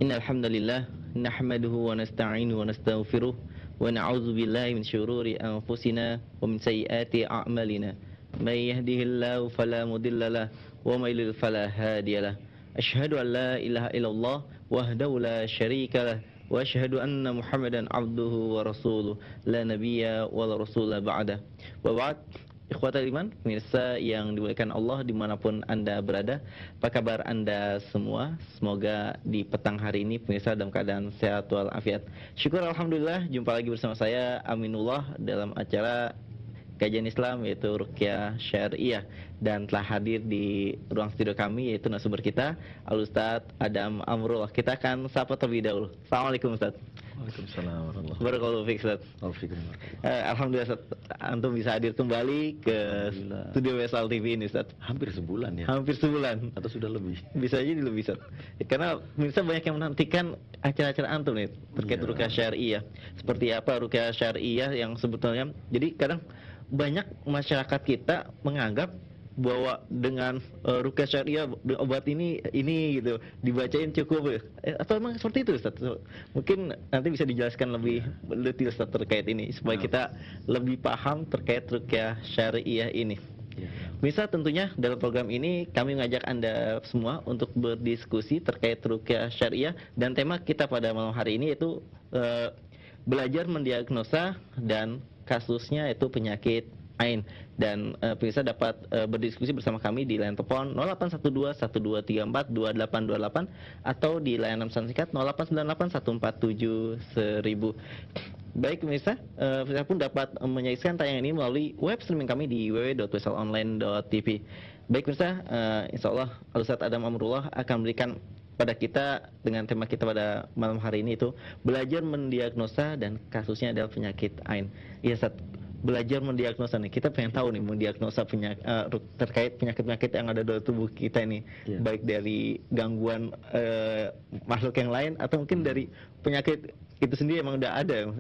Innal hamdalillah nahmaduhu wa nasta'inuhu wa nastaghfiruh wa na'udzu billahi min syururi anfusina wa min sayyiati a'malina. May yahdihillahu fala mudilla lahu wa may yudlil fala hadiya lahu. Asyhadu an la ilaha illallah wahdahu la syarika lahu wa asyhadu anna Muhammadan abduhu wa rasuluh la nabiyya wa la rasula ba'da. Wa ba'd. Ikhwatal iman, pemirsa yang dimuliakan Allah dimanapun Anda berada, apa kabar Anda semua? Semoga di petang hari ini pemirsa dalam keadaan sehat walafiat. Syukur Alhamdulillah, jumpa lagi bersama saya Aminullah dalam acara kajian Islam yaitu Ruqyah Syariah, dan telah hadir di ruang studio kami yaitu narasumber kita Al-Ustadz Adam Amrullah. Kita akan sapa terlebih dahulu. Assalamualaikum Ustadz. Waalaikumsalam warahmatullahi Barakallahu fiik Ustadz. Alhamdulillah Ustadz, antum bisa hadir kembali ke studio WSL TV ini Ustadz. Hampir sebulan ya. Hampir sebulan Atau sudah lebih. Bisa jadi lebih Ustadz. Karena pemirsa banyak yang menantikan acara-acara antum nih terkait Ruqyah Syariah. Seperti apa Ruqyah Syariah yang sebetulnya, jadi kadang banyak masyarakat kita menganggap bahwa dengan Ruqyah Syariah obat ini gitu dibacain cukup, atau memang seperti itu Ustaz? Mungkin nanti bisa dijelaskan lebih detail Ustaz terkait ini supaya kita lebih paham terkait Ruqyah Syariah ini. Bisa tentunya dalam program ini kami mengajak Anda semua untuk berdiskusi terkait Ruqyah Syariah, dan tema kita pada malam hari ini yaitu belajar mendiagnosa dan kasusnya itu penyakit Ain. Dan pemirsa dapat berdiskusi bersama kami di line telepon 0812-1234-2828 atau di layanan pesan singkat 0898-147-1000. Baik pemirsa, pemirsa pun dapat menyaksikan tayangan ini melalui web streaming kami di www.wslonline.tv. Baik pemirsa, insya Allah Al-Ustadz Adam Amrullah akan memberikan pada kita dengan tema kita pada malam hari ini itu belajar mendiagnosa dan kasusnya adalah penyakit Ain. Iya Ustaz, belajar mendiagnosa nih, kita pengen tahu nih mendiagnosa terkait penyakit-penyakit yang ada dalam tubuh kita ini, baik dari gangguan makhluk yang lain atau mungkin dari penyakit itu sendiri emang udah ada.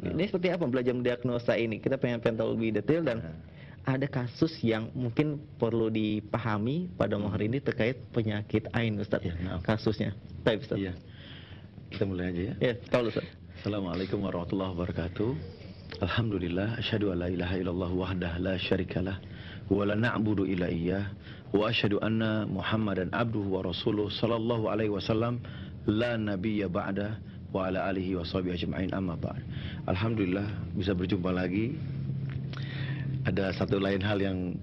Ini seperti apa belajar mendiagnosa ini? Kita pengen tahu lebih detail, dan ada kasus yang mungkin perlu dipahami pada malam hari ini terkait penyakit Ain Ustaz. Kasusnya. Baik Ustaz. Iya. Kita mulai aja ya. Ya, tahu Ustaz. Assalamualaikum warahmatullahi wabarakatuh. Alhamdulillah, asyhadu an la ilaha illallah wahdahu la syarikalah wa la na'budu illa iyyah wa asyhadu anna Muhammadan abduhu wa rasuluh sallallahu alaihi wasallam la nabiyya ba'da wa ala alihi wa sahbihi ajma'in, amma ba'd. Alhamdulillah bisa berjumpa lagi. Ada satu lain hal yang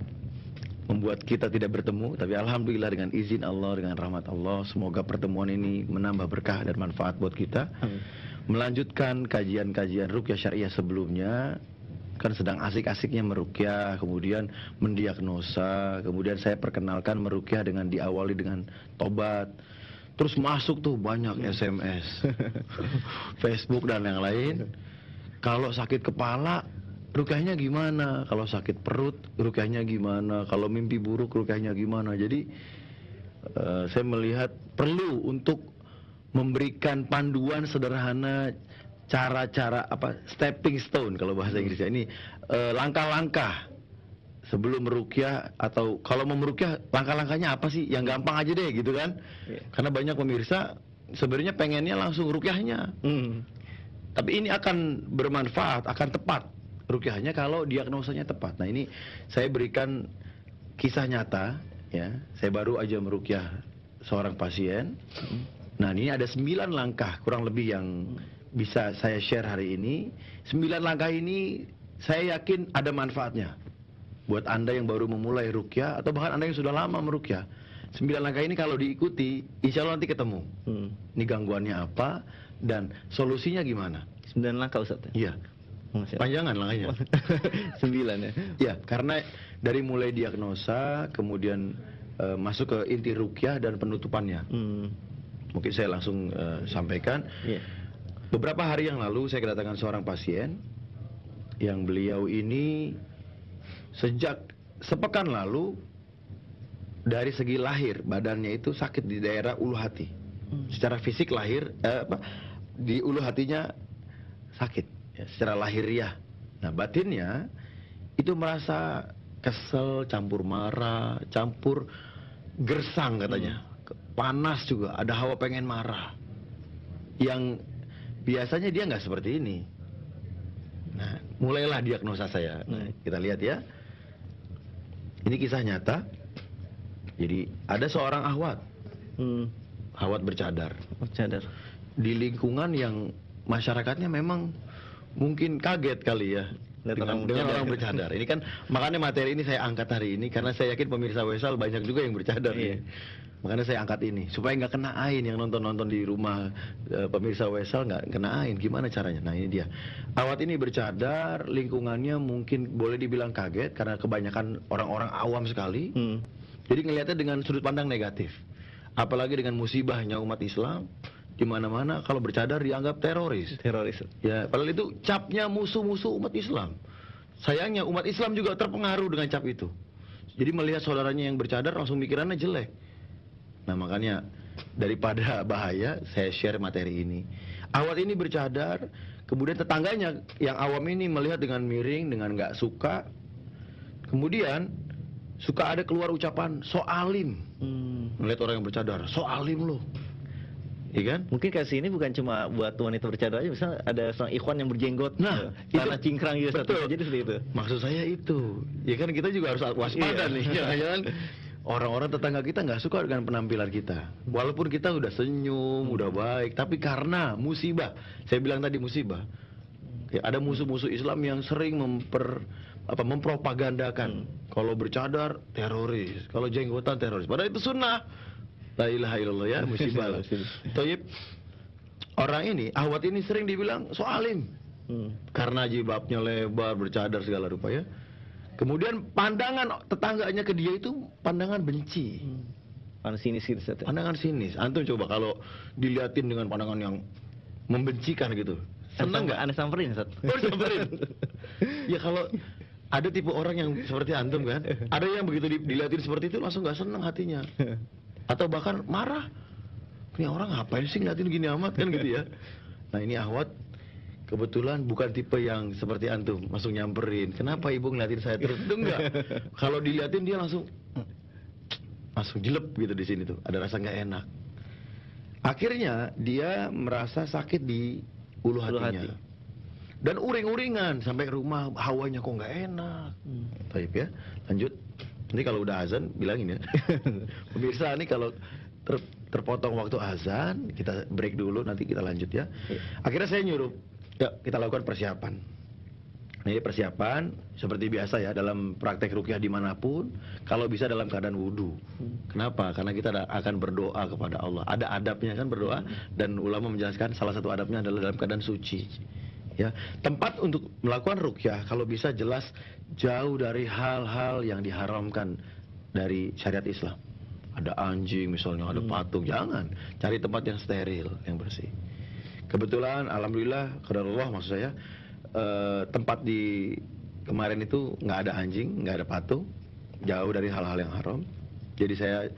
membuat kita tidak bertemu, tapi alhamdulillah dengan izin Allah, dengan rahmat Allah, semoga pertemuan ini menambah berkah dan manfaat buat kita. Melanjutkan kajian-kajian Ruqyah Syariah sebelumnya, kan sedang asik-asiknya meruqyah, kemudian mendiagnosa, kemudian saya perkenalkan meruqyah dengan diawali dengan tobat. Terus masuk tuh banyak SMS, Facebook dan yang lain. Kalau sakit kepala, ruqyahnya gimana? Kalau sakit perut, ruqyahnya gimana? Kalau mimpi buruk, ruqyahnya gimana? Jadi saya melihat perlu untuk memberikan panduan sederhana, cara-cara stepping stone kalau bahasa Inggrisnya ini, langkah-langkah sebelum meruqyah, atau kalau mau meruqyah langkah-langkahnya apa sih? Yang gampang aja deh gitu kan? Karena banyak pemirsa sebenarnya pengennya langsung ruqyahnya. Tapi ini akan bermanfaat, akan tepat ruqyahnya kalau diagnosanya tepat. Nah, ini saya berikan kisah nyata ya. Saya baru aja meruqyah seorang pasien. Nah, ini ada 9 langkah kurang lebih yang bisa saya share hari ini. 9 langkah ini saya yakin ada manfaatnya buat Anda yang baru memulai ruqyah atau bahkan Anda yang sudah lama meruqyah. 9 langkah ini kalau diikuti, insya Allah nanti ketemu. Ini gangguannya apa dan solusinya gimana? 9 langkah Ustaz. Iya. Panjangan langkahnya. 9 ya. Ya, karena dari mulai diagnosa, kemudian masuk ke inti ruqyah dan penutupannya. Mungkin saya langsung sampaikan. Beberapa hari yang lalu saya kedatangan seorang pasien yang beliau ini sejak sepekan lalu dari segi lahir badannya itu sakit di daerah ulu hati. Secara fisik lahir di ulu hatinya sakit ya, secara lahiriah. Nah, batinnya itu merasa kesel, campur marah, campur gersang katanya. Panas juga, ada hawa pengen marah. yang biasanya dia nggak seperti ini. Nah, mulailah diagnosa saya. Nah, kita lihat ya. Ini kisah nyata. Jadi ada seorang ahwat. Ahwat bercadar. Bercadar. Di lingkungan yang masyarakatnya memang mungkin kaget kali ya dengan orang bercadar. Ini kan makanya materi ini saya angkat hari ini karena saya yakin pemirsa Wesal banyak juga yang bercadar. Iya. Makanya saya angkat ini supaya nggak kena ain yang nonton di rumah, pemirsa Wesal nggak kena ain. Gimana caranya? Nah, ini dia. Ahwat ini bercadar, lingkungannya mungkin boleh dibilang kaget karena kebanyakan orang-orang awam sekali. Jadi ngelihatnya dengan sudut pandang negatif. Apalagi dengan musibahnya umat Islam, di mana-mana kalau bercadar dianggap teroris. Ya, padahal itu capnya musuh-musuh umat Islam. Sayangnya umat Islam juga terpengaruh dengan cap itu. Jadi melihat saudaranya yang bercadar langsung mikirannya jelek. Nah, makanya daripada bahaya saya share materi ini. Ahwat ini bercadar, kemudian tetangganya yang awam ini melihat dengan miring, dengan nggak suka. Kemudian suka ada keluar ucapan so alim. Melihat orang yang bercadar, so alim loh. Iya kan? Mungkin kasih ini bukan cuma buat wanita bercadar aja, misalnya ada seorang ikhwan yang berjenggot, nah, tanah cingkrang juga betul. jadi seperti itu. Maksud saya itu, ya kan kita juga harus waspada nih, jangan-jangan orang-orang tetangga kita nggak suka dengan penampilan kita. Walaupun kita udah senyum, udah baik, tapi karena musibah, saya bilang tadi musibah, ya, ada musuh-musuh Islam yang sering mempropagandakan kalau bercadar teroris, kalau jenggotan teroris. Padahal itu sunnah. La ilaha illallah ya, musibah lah. Toyib, orang ini, ahwat ini sering dibilang so alim. Karena jilbabnya lebar, bercadar segala rupa ya. Kemudian pandangan tetangganya ke dia itu pandangan benci. Pandangan sinis gitu, Ustaz. Pandangan sinis. Antum coba kalau diliatin dengan pandangan yang membencikan gitu. Senang nggak? Anda samperin, Ustaz. Oh, samperin. Ya kalau ada tipe orang yang seperti antum kan, ada yang begitu diliatin seperti itu langsung nggak senang hatinya. Atau bahkan marah. Ini orang ngapain sih ngeliatin gini amat kan gitu ya. Nah, ini ahwat kebetulan bukan tipe yang seperti antum langsung nyamperin. Kenapa ibu ngeliatin saya terus? Itu enggak. Kalau diliatin dia langsung jelek gitu di sini tuh. Ada rasa nggak enak. Akhirnya dia merasa sakit di ulu hatinya. Dan uring-uringan sampai ke rumah, hawanya kok nggak enak. Baik ya, lanjut. Ini kalau udah azan bilangin ya. Pemirsa, ini kalau terpotong waktu azan, kita break dulu, nanti kita lanjut ya. Akhirnya saya nyuruh, ya kita lakukan persiapan. Nah, ini persiapan seperti biasa ya dalam praktek ruqyah dimanapun, kalau bisa dalam keadaan wudhu. Kenapa? Karena kita akan berdoa kepada Allah. Ada adabnya kan berdoa, dan ulama menjelaskan salah satu adabnya adalah dalam keadaan suci. Ya, tempat untuk melakukan ruqyah kalau bisa jelas jauh dari hal-hal yang diharamkan dari syariat Islam. Ada anjing misalnya, ada patung, jangan. Cari tempat yang steril, yang bersih. Kebetulan, alhamdulillah, qadarullah maksud saya, tempat di kemarin itu nggak ada anjing, nggak ada patung, jauh dari hal-hal yang haram. Jadi saya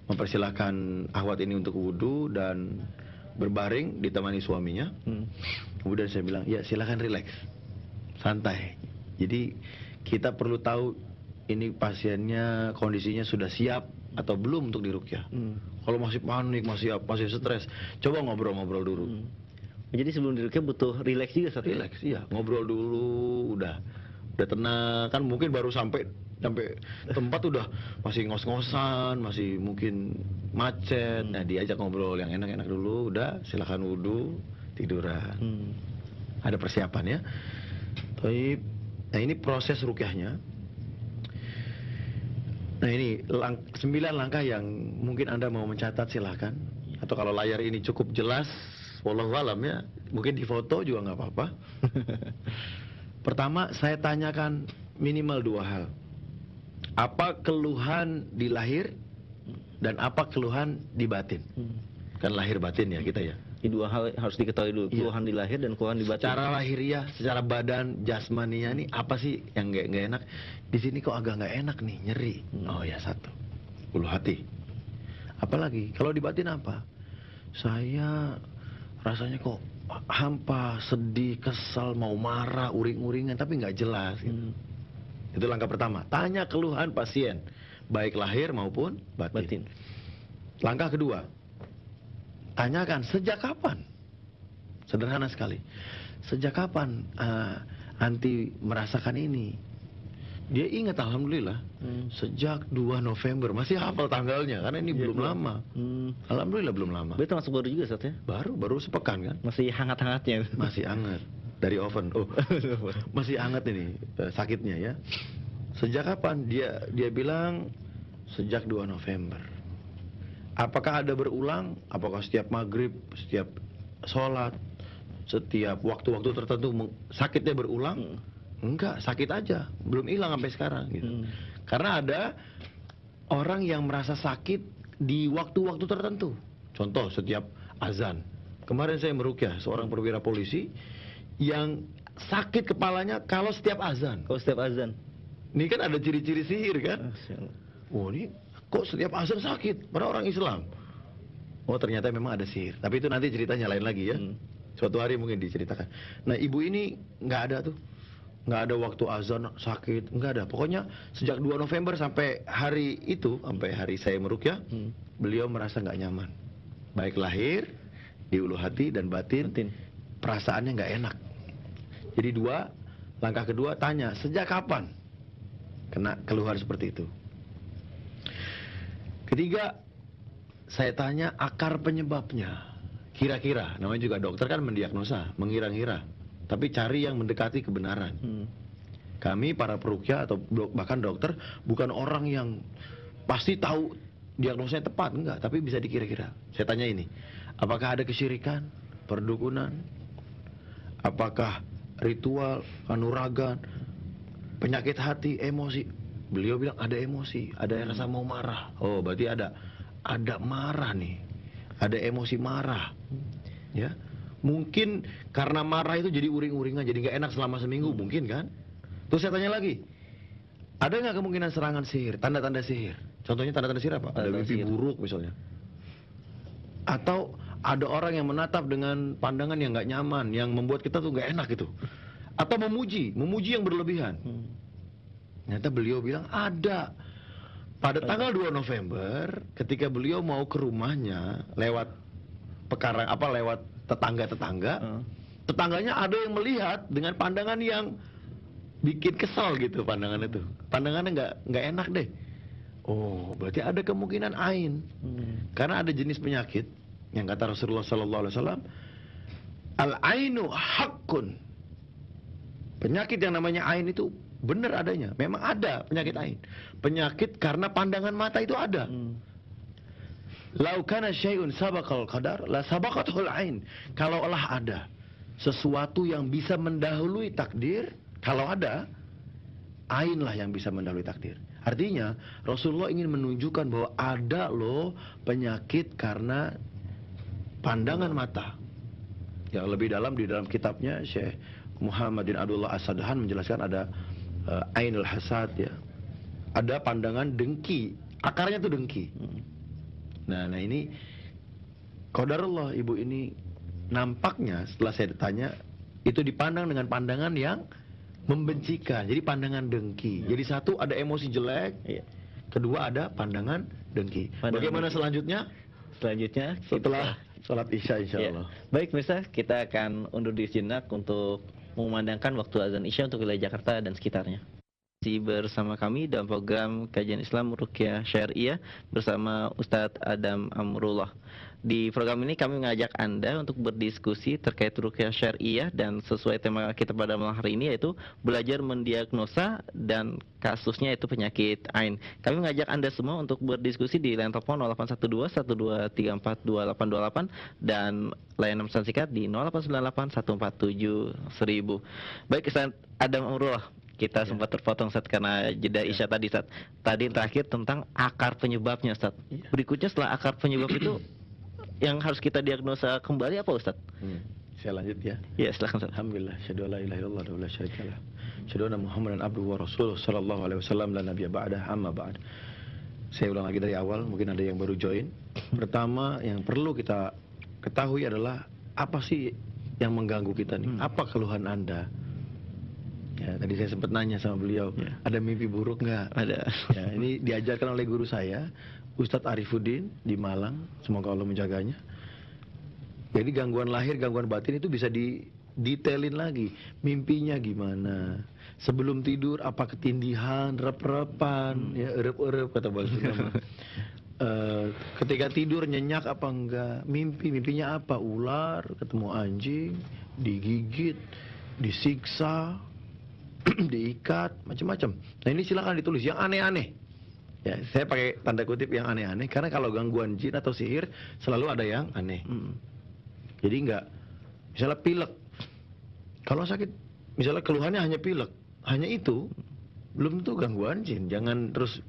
mempersilahkan ahwat ini untuk wudhu dan berbaring ditemani suaminya. Kemudian saya bilang, ya silakan rileks, santai. Jadi kita perlu tahu ini pasiennya kondisinya sudah siap atau belum untuk diruqyah. Kalau masih panik, masih stres, coba ngobrol-ngobrol dulu. Jadi sebelum diruqyah butuh rileks juga, Ustaz. Rileks, iya, ngobrol dulu, udah tenang. Kan mungkin baru sampai tempat udah masih ngos-ngosan, masih mungkin macet. Nah, diajak ngobrol yang enak-enak dulu, udah silakan wudhu, tiduran. Ada persiapan ya. Baik. Nah, ini proses ruqyahnya. Nah, ini 9 langkah yang mungkin Anda mau mencatat, silahkan. Atau kalau layar ini cukup jelas, wallahu alam ya, mungkin difoto juga nggak apa-apa. Pertama, saya tanyakan minimal 2 hal. Apa keluhan di lahir dan apa keluhan di batin? Kan lahir batin ya kita ya. Ini 2 hal harus diketahui dulu, keluhan di lahir dan keluhan di batin. Secara lahiriah, secara badan, jasmaninya nih apa sih yang nggak enak? Di sini kok agak nggak enak nih, nyeri. Oh ya, 1, ulu hati. Apalagi kalau di batin apa? Saya rasanya kok hampa, sedih, kesal, mau marah, uring-uringan tapi nggak jelas. Gitu. Itu langkah pertama. Tanya keluhan pasien, baik lahir maupun batin. Langkah kedua, tanyakan sejak kapan Sederhana sekali. Sejak kapan anti merasakan ini? Dia ingat, alhamdulillah, sejak 2 November, masih hafal tanggalnya, karena ini belum lama. Alhamdulillah belum lama. Berarti masuk baru juga Ustaz ya? Baru sepekan kan? Masih hangat-hangatnya. Masih hangat, dari oven. Oh, masih hangat ini sakitnya ya. Sejak kapan? Dia bilang sejak 2 November. Apakah ada berulang? Apakah setiap maghrib, setiap sholat, setiap waktu-waktu tertentu sakitnya berulang? Enggak, sakit aja, belum hilang sampai sekarang gitu. Karena ada orang yang merasa sakit di waktu-waktu tertentu. Contoh, setiap azan. Kemarin saya meruqyah seorang perwira polisi yang sakit kepalanya kalau setiap azan. Kalau setiap azan. Ini kan ada ciri-ciri sihir kan? Oh, ini kok setiap azan sakit? Padahal orang Islam. Oh, ternyata memang ada sihir. Tapi itu nanti ceritanya lain lagi ya. Suatu hari mungkin diceritakan. Nah, ibu ini nggak ada tuh. Nggak ada waktu azan sakit, nggak ada. Pokoknya sejak 2 November sampai hari itu, sampai hari saya meruqyah, beliau merasa nggak nyaman. Baik lahir, di ulu hati dan batin. Perasaannya nggak enak. Jadi langkah kedua tanya, sejak kapan kena keluhan seperti itu? Ketiga, saya tanya akar penyebabnya. Kira-kira, namanya juga dokter kan mendiagnosa, mengira-ngira. Tapi cari yang mendekati kebenaran. Kami para peruqyah atau bahkan dokter bukan orang yang pasti tahu diagnosanya tepat, enggak, tapi bisa dikira-kira. Saya tanya ini, apakah ada kesyirikan, perdukunan, apakah ritual, kanuragan, penyakit hati, emosi? Beliau bilang ada emosi, ada yang rasa mau marah. Oh, berarti ada marah nih, ada emosi marah, ya. Mungkin karena marah itu jadi uring-uringan, jadi nggak enak selama seminggu, mungkin kan? Terus saya tanya lagi, ada nggak kemungkinan serangan sihir, tanda-tanda sihir? Contohnya tanda-tanda sihir apa? Ada mimpi buruk misalnya. Atau ada orang yang menatap dengan pandangan yang nggak nyaman, yang membuat kita tuh nggak enak gitu. Atau memuji yang berlebihan. Ternyata beliau bilang ada. Pada tanggal 2 November, ketika beliau mau ke rumahnya lewat lewat tetangga-tetangga, tetangganya ada yang melihat dengan pandangan yang bikin kesal gitu, pandangan itu. Pandangannya nggak enak deh. Oh, berarti ada kemungkinan ain. Karena ada jenis penyakit yang kata Rasulullah SAW, al-ainu haqqun. Penyakit yang namanya ain itu benar adanya. Memang ada penyakit ain. Penyakit karena pandangan mata itu ada. Lau kana syai'un sabaqal qadar la sabaqatul ain. Kalau Allah ada sesuatu yang bisa mendahului takdir, kalau ada, ain lah yang bisa mendahului takdir. Artinya Rasulullah ingin menunjukkan bahwa ada loh penyakit karena pandangan mata. Yang lebih dalam di dalam kitabnya Syekh Muhammadin Abdullah As-Sadhan menjelaskan ada ainul hasad ya. Ada pandangan dengki, akarnya tuh dengki. Nah ini qadarullah, ibu ini nampaknya setelah saya ditanya itu dipandang dengan pandangan yang membencikan. Jadi pandangan dengki. Jadi satu ada emosi jelek, kedua ada pandangan dengki. Bagaimana selanjutnya? Selanjutnya setelah sholat isya insyaallah. Baik pemirsa, kita akan undur diri sejenak untuk mengumandangkan waktu azan isya untuk wilayah Jakarta dan sekitarnya. Masih bersama kami dalam program Kajian Islam Ruqyah Syariah bersama Ustadz Adam Amrullah. Di program ini kami mengajak Anda untuk berdiskusi terkait Ruqyah Syariah dan sesuai tema kita pada malam hari ini yaitu belajar mendiagnosa dan kasusnya itu penyakit ain. Kami mengajak Anda semua untuk berdiskusi di line telepon 0812 1234 2828 dan layanan pesan singkat di 0898 147 1000. Baik, Ustadz Adam Amrullah. Kita sempat terpotong Ustaz karena jeda isya tadi Ustaz. Tadi yang terakhir tentang akar penyebabnya Ustaz. Berikutnya setelah akar penyebab itu yang harus kita diagnosa kembali apa Ustaz? Saya lanjut ya. Ya, silakan Ustaz. Alhamdulillah, syahadu la ilaha illallah wa la syarikalah. Syahadu anna Muhammadan abduhu wa rasuluh sallallahu alaihi wasallam la nabiyya ba'dah amma ba'd. Saya ulang lagi dari awal, mungkin ada yang baru join. Pertama yang perlu kita ketahui adalah apa sih yang mengganggu kita nih? Apa keluhan Anda? Ya, tadi saya sempat nanya sama beliau, ada mimpi buruk nggak? Ada. Ya, ini diajarkan oleh guru saya, Ustadz Arifuddin di Malang, semoga Allah menjaganya. Jadi gangguan lahir, gangguan batin itu bisa didetailin lagi. Mimpinya gimana? Sebelum tidur apa ketindihan, rep-repan, ya erep-erep kata Bang Sunda. Ketika tidur nyenyak apa enggak? Mimpinya apa? Ular, ketemu anjing, digigit, disiksa, diikat, macam-macam. Nah ini silakan ditulis yang aneh-aneh. Ya, saya pakai tanda kutip yang aneh-aneh karena kalau gangguan jin atau sihir selalu ada yang aneh. Jadi enggak, misalnya pilek. Kalau sakit, misalnya keluhannya hanya pilek, hanya itu, belum tentu gangguan jin. Jangan terus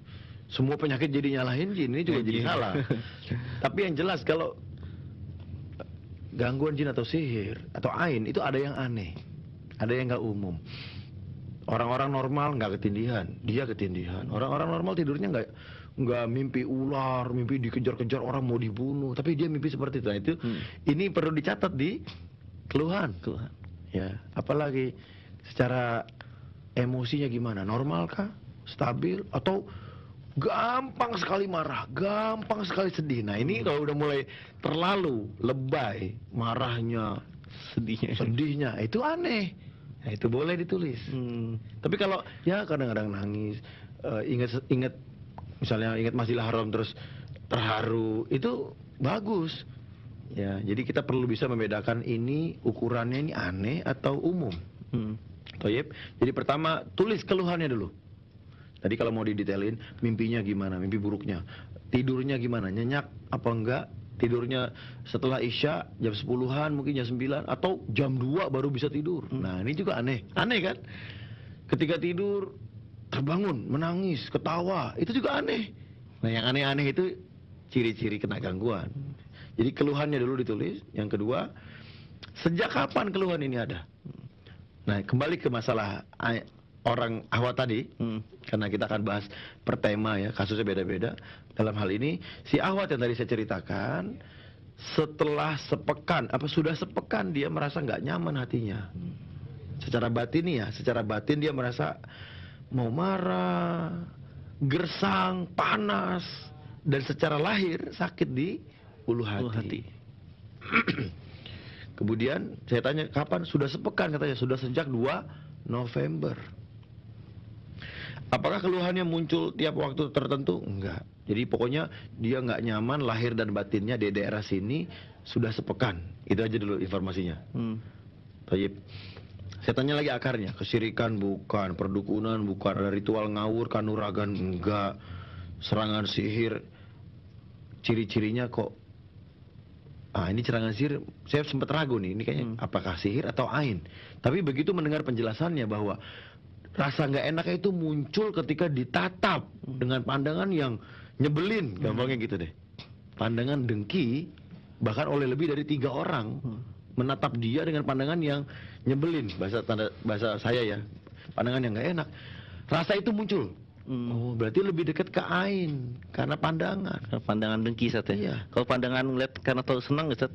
semua penyakit jadi nyalahin jin, ini juga jadi salah. Tapi yang jelas kalau gangguan jin atau sihir atau ain itu ada yang aneh, ada yang nggak umum. Orang-orang normal nggak ketindihan, dia ketindihan. Orang-orang normal tidurnya nggak mimpi ular, mimpi dikejar-kejar orang mau dibunuh, tapi dia mimpi seperti itu. Nah, itu ini perlu dicatat di keluhan. Ya, apalagi secara emosinya gimana? Normal kah? Stabil atau gampang sekali marah, gampang sekali sedih. Nah, ini kalau udah mulai terlalu lebay marahnya, sedihnya itu aneh. Nah, itu boleh ditulis. Tapi kalau ya kadang-kadang nangis, ingat misalnya ingat Masjidil Haram terus terharu, itu bagus. Ya, jadi kita perlu bisa membedakan ini ukurannya ini aneh atau umum. Toyib. Jadi pertama tulis keluhannya dulu. Tadi kalau mau didetailin mimpinya gimana, mimpi buruknya, tidurnya gimana, nyenyak apa enggak, tidurnya setelah Isya jam 10-an mungkin jam 9 atau jam 2 baru bisa tidur. Nah, ini juga aneh kan? Ketika tidur terbangun, menangis, ketawa, itu juga aneh. Nah, yang aneh-aneh itu ciri-ciri kena gangguan. Jadi keluhannya dulu ditulis. Yang kedua, sejak kapan keluhan ini ada? Nah, kembali ke masalah orang ahwat tadi, karena kita akan bahas per tema ya, kasusnya beda-beda. Dalam hal ini, si ahwat yang tadi saya ceritakan, setelah sepekan, sudah sepekan dia merasa nggak nyaman hatinya. Secara batin dia merasa mau marah, gersang, panas, dan secara lahir sakit di ulu hati. Kemudian saya tanya kapan? Sudah sepekan katanya, sudah sejak 2 November. Apakah keluhannya muncul tiap waktu tertentu? Enggak. Jadi pokoknya dia nggak nyaman lahir dan batinnya di daerah sini sudah sepekan. Itu aja dulu informasinya. Tayyib. Saya tanya lagi akarnya. Kesyirikan bukan, perdukunan bukan, ada ritual ngawur, kanuragan enggak, serangan sihir. Ciri-cirinya kok ini serangan sihir, saya sempat ragu nih, ini kayaknya apakah sihir atau ain. Tapi begitu mendengar penjelasannya bahwa rasa nggak enaknya itu muncul ketika ditatap dengan pandangan yang nyebelin, gampangnya gitu deh. Pandangan dengki, bahkan oleh lebih dari 3 orang menatap dia dengan pandangan yang nyebelin, bahasa saya ya, pandangan yang nggak enak. Rasa itu muncul. Oh, berarti lebih dekat ke ain karena pandangan. Pandangan dengki, Ustaz ya. Iya. Kalau pandangan ngeliat karena tahu senang, Ustaz.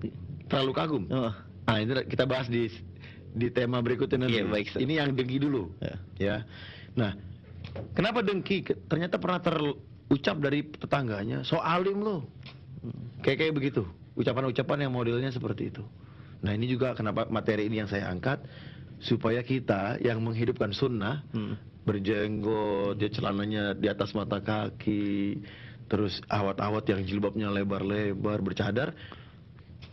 Terlalu kagum. Nah, itu kita bahas di tema berikutnya nanti. Iya, baik, Ustaz. Ini yang dengki dulu. Ya. Nah, kenapa dengki? Ternyata pernah terucap dari tetangganya, "So alim lo." Kayak begitu. Ucapan-ucapan yang modelnya seperti itu. Nah, ini juga kenapa materi ini yang saya angkat, supaya kita yang menghidupkan sunnah, berjenggot, dia celananya di atas mata kaki, terus awat-awat yang jilbabnya lebar-lebar, bercadar,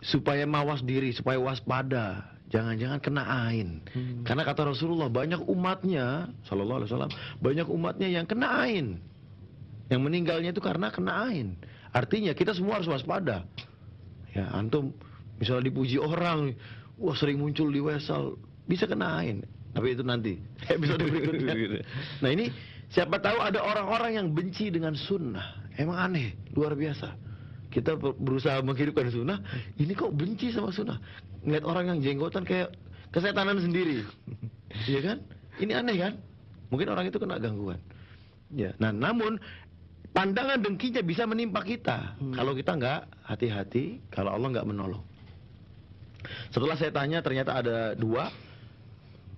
supaya mawas diri, supaya waspada, jangan-jangan kena ain. Karena kata Rasulullah, banyak umatnya, sallallahu alaihi wasallam, banyak umatnya yang kena ain, yang meninggalnya itu karena kena ain. Artinya kita semua harus waspada. Ya, antum misalnya dipuji orang, wah sering muncul di wesal, bisa kena ain. Tapi itu nanti episode berikutnya. Nah, ini siapa tahu ada orang-orang yang benci dengan sunnah. Emang aneh, luar biasa. Kita berusaha menghidupkan sunnah, ini kok benci sama sunnah. Ngeliat orang yang jenggotan kayak kesetanan sendiri. Iya kan? Ini aneh kan? Mungkin orang itu kena gangguan. Ya. Nah, namun pandangan dengkinya bisa menimpa kita kalau kita nggak hati-hati, kalau Allah nggak menolong. Setelah saya tanya, ternyata ada 2.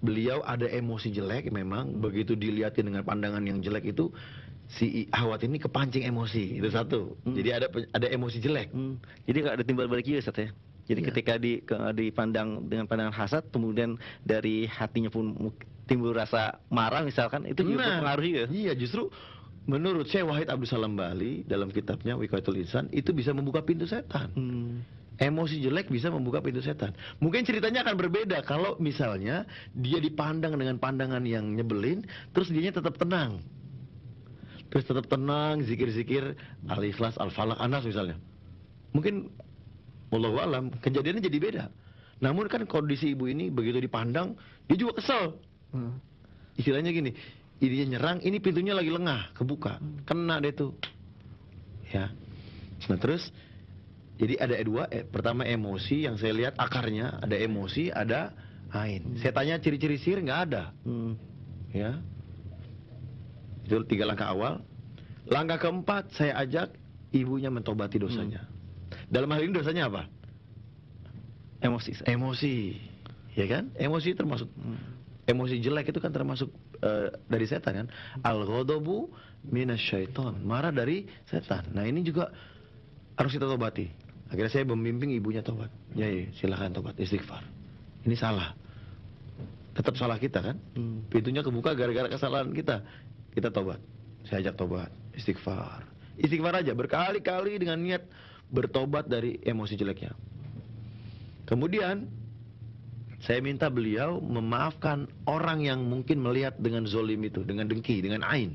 Beliau ada emosi jelek memang, begitu dilihatin dengan pandangan yang jelek itu si ahwat ini kepancing emosi, itu satu. Jadi ada emosi jelek. Jadi nggak ada timbal balik juga, Ustaz ya. Jadi Iya. ketika dipandang dengan pandangan hasad, kemudian dari hatinya pun timbul rasa marah misalkan, itu juga berpengaruh juga. Iya, justru menurut Syekh Wahid Abdul Salam Bali dalam kitabnya Wiqayatul Insan, itu bisa membuka pintu setan. Emosi jelek bisa membuka pintu setan. Mungkin ceritanya akan berbeda kalau misalnya dia dipandang dengan pandangan yang nyebelin, terus dianya tetap tenang. Terus tetap tenang, zikir-zikir Al-Ikhlas, Al-Falaq, An-Nas misalnya. Mungkin wallahu alam kejadiannya jadi beda. Namun kan kondisi ibu ini begitu dipandang, dia juga kesel. Istilahnya gini, dia nyerang, ini pintunya lagi lengah, kebuka, kena deh tuh. Ya. Nah terus jadi ada dua, pertama emosi yang saya lihat akarnya, ada emosi, ada ain. Saya tanya ciri-ciri sihir nggak ada. Ya. Itu 3 langkah awal. Langkah keempat saya ajak ibunya mentobati dosanya. Dalam hal ini dosanya apa? Emosi. Emosi. Ya kan? Emosi termasuk emosi jelek itu kan termasuk dari setan kan. Al-ghadabu minasyaiton. Marah dari setan. Nah, ini juga harus kita tobati. Akhirnya saya membimbing ibunya tobat. Ya, silakan tobat, istighfar. Ini salah. Tetap salah kita kan? Pintunya kebuka gara-gara kesalahan kita. Kita tobat. Saya ajak tobat, istighfar. Istighfar aja berkali-kali dengan niat bertobat dari emosi jeleknya. Kemudian saya minta beliau memaafkan orang yang mungkin melihat dengan zolim itu, dengan dengki, dengan ain.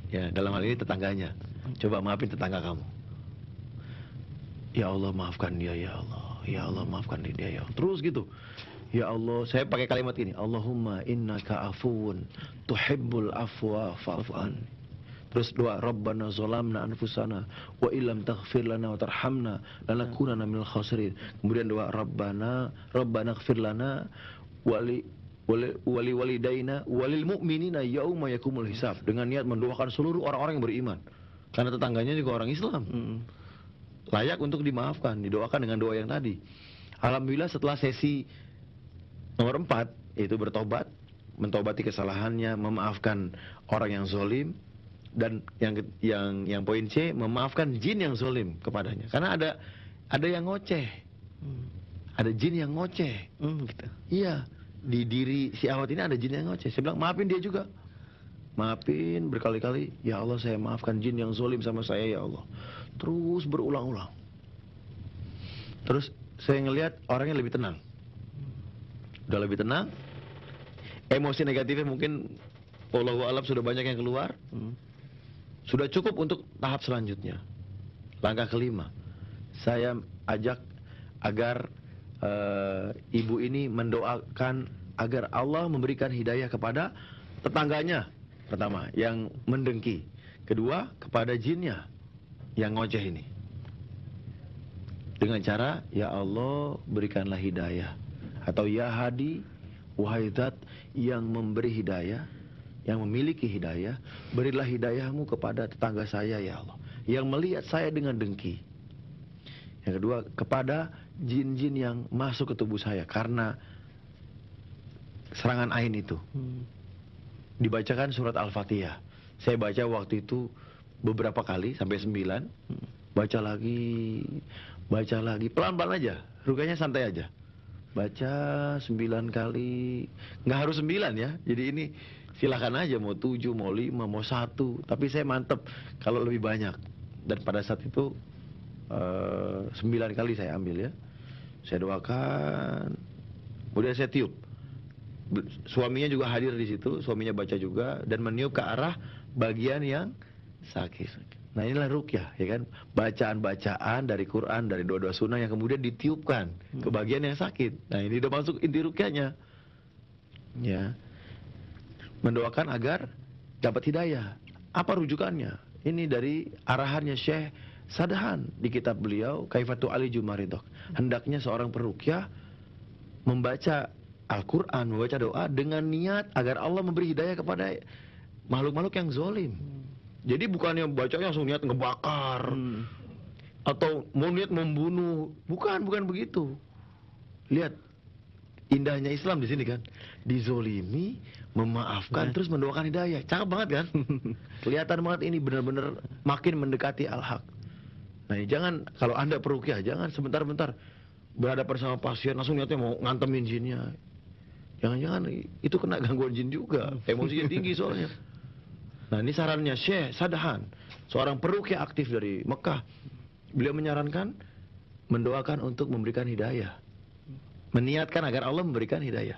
Ya, dalam hal ini tetangganya. Coba maafin tetangga kamu. Ya Allah, maafkan dia, ya Allah. Ya Allah, maafkan dia, ya Allah. Terus gitu. Ya Allah, saya pakai kalimat ini. Allahumma innaka afuwun tuhibbul afwa fa'fu anni. Terus doa, Rabbana zolamna anfusana wa illam taghfir lana wa tarhamna lanakunanna minal khasirin. Kemudian doa, Rabbana ighfir lana wali walidaina walil mu'minina yauma yakumul hisab. Dengan niat mendoakan seluruh orang-orang yang beriman. Karena tetangganya juga orang Islam. Layak untuk dimaafkan, didoakan dengan doa yang tadi. Alhamdulillah setelah sesi nomor 4 itu bertobat, mentobati kesalahannya, memaafkan orang yang zolim. Dan yang poin C, memaafkan jin yang zolim kepadanya. Karena ada yang ngoceh, ada jin yang ngoceh. Gitu. Iya, di diri si Awat ini ada jin yang ngoceh. Saya bilang maafin dia juga, maafin berkali-kali. Ya Allah, saya maafkan jin yang zolim sama saya, ya Allah. Terus berulang-ulang. Terus saya ngelihat orangnya lebih tenang. Udah lebih tenang. Emosi negatifnya mungkin wallahu alam sudah banyak yang keluar. Sudah cukup untuk tahap selanjutnya. Langkah kelima, saya ajak agar ibu ini mendoakan agar Allah memberikan hidayah kepada tetangganya. Pertama, yang mendengki. Kedua, kepada jinnya yang ngoceh ini. Dengan cara, ya Allah berikanlah hidayah. Atau ya Hadi, wahai Zat yang memberi hidayah, yang memiliki hidayah, berilah hidayahmu kepada tetangga saya, ya Allah, yang melihat saya dengan dengki. Yang kedua, kepada jin-jin yang masuk ke tubuh saya karena serangan ain itu. Dibacakan surat Al-Fatihah. Saya baca waktu itu beberapa kali, sampai 9. Baca lagi, pelan-pelan aja, rukanya santai aja. Baca 9 kali, nggak harus 9 ya. Jadi ini silakan aja, mau 7, mau 5, mau 1. Tapi saya mantep kalau lebih banyak. Dan pada saat itu 9 kali saya ambil ya. Saya doakan, kemudian saya tiup. Suaminya juga hadir di situ, suaminya baca juga dan meniup ke arah bagian yang sakit. Nah inilah ruqyah, ya kan? Bacaan-bacaan dari Quran, dari doa-doa sunnah yang kemudian ditiupkan ke bagian yang sakit. Nah ini udah masuk inti ruqyahnya. Ya. Mendoakan agar dapat hidayah. Apa rujukannya? Ini dari arahannya Syekh Sadahan di kitab beliau Kaifatu Ali Jumaridok. Hendaknya seorang peruqyah membaca Al-Quran, membaca doa dengan niat agar Allah memberi hidayah kepada makhluk-makhluk yang zolim. Jadi bukannya baca langsung niat ngebakar atau mau niat membunuh, bukan begitu. Lihat indahnya Islam di sini kan, dizolimi, memaafkan, terus mendoakan hidayah. Cakep banget kan? Kelihatan banget ini benar-benar makin mendekati al-haq. Nah, jangan kalau Anda peruqyah, jangan sebentar-bentar berhadapan sama pasien langsung niatnya mau ngantemin jinnya. Jangan-jangan itu kena gangguan jin juga, emosinya tinggi soalnya. Nah ini sarannya Syekh Sadahan, seorang peruqyah aktif dari Mekah. Beliau menyarankan mendoakan untuk memberikan hidayah, meniatkan agar Allah memberikan hidayah.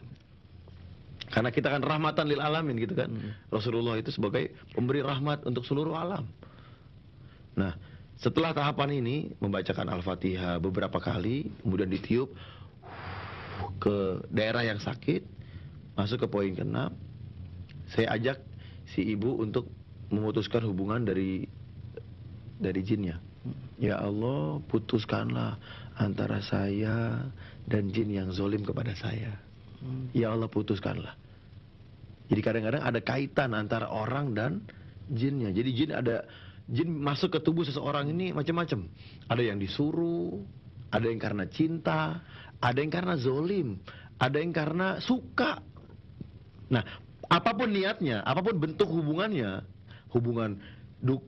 Karena kita kan rahmatan lil alamin gitu kan. Rasulullah itu sebagai pemberi rahmat untuk seluruh alam. Nah, setelah tahapan ini membacakan Al-Fatihah beberapa kali, kemudian ditiup ke daerah yang sakit, masuk ke poin ke-6. Saya ajak si ibu untuk memutuskan hubungan dari jinnya. Ya Allah, putuskanlah antara saya dan jin yang zolim kepada saya. Ya Allah, putuskanlah. Jadi kadang-kadang ada kaitan antara orang dan jinnya. Jadi jin masuk ke tubuh seseorang ini macam-macam. Ada yang disuruh, ada yang karena cinta, ada yang karena zolim, ada yang karena suka. Nah, apapun niatnya, apapun bentuk hubungannya, hubungan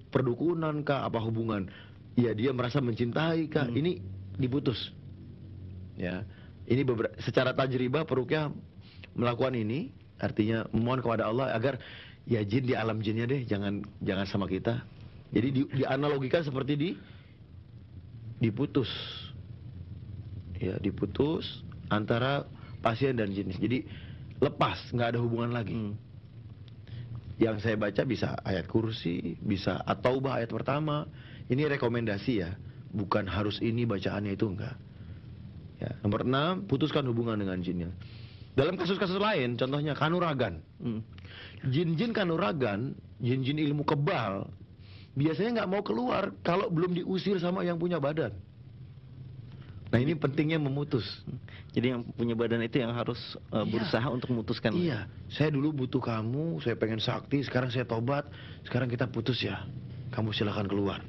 perdukunan kah, apa hubungan, ya dia merasa mencintai kah, ini diputus. Ya, ini secara tajribah peruqyah melakukan ini, artinya memohon kepada Allah agar ya jin di alam jinnya deh, jangan sama kita. Jadi dianalogikan seperti diputus. Ya, diputus antara pasien dan jin. Jadi lepas, nggak ada hubungan lagi. Yang saya baca bisa ayat kursi, bisa At-Taubah ayat pertama. Ini rekomendasi ya, bukan harus ini bacaannya, itu enggak. Ya, nomor 6, putuskan hubungan dengan jinnya. Dalam kasus-kasus lain, contohnya kanuragan. Jin-jin kanuragan, jin-jin ilmu kebal, biasanya nggak mau keluar kalau belum diusir sama yang punya badan. Nah ini pentingnya memutus. Jadi yang punya badan itu yang harus berusaha untuk memutuskan. Iya, saya dulu butuh kamu, saya pengen sakti, sekarang saya tobat, sekarang kita putus ya. Kamu silakan keluar.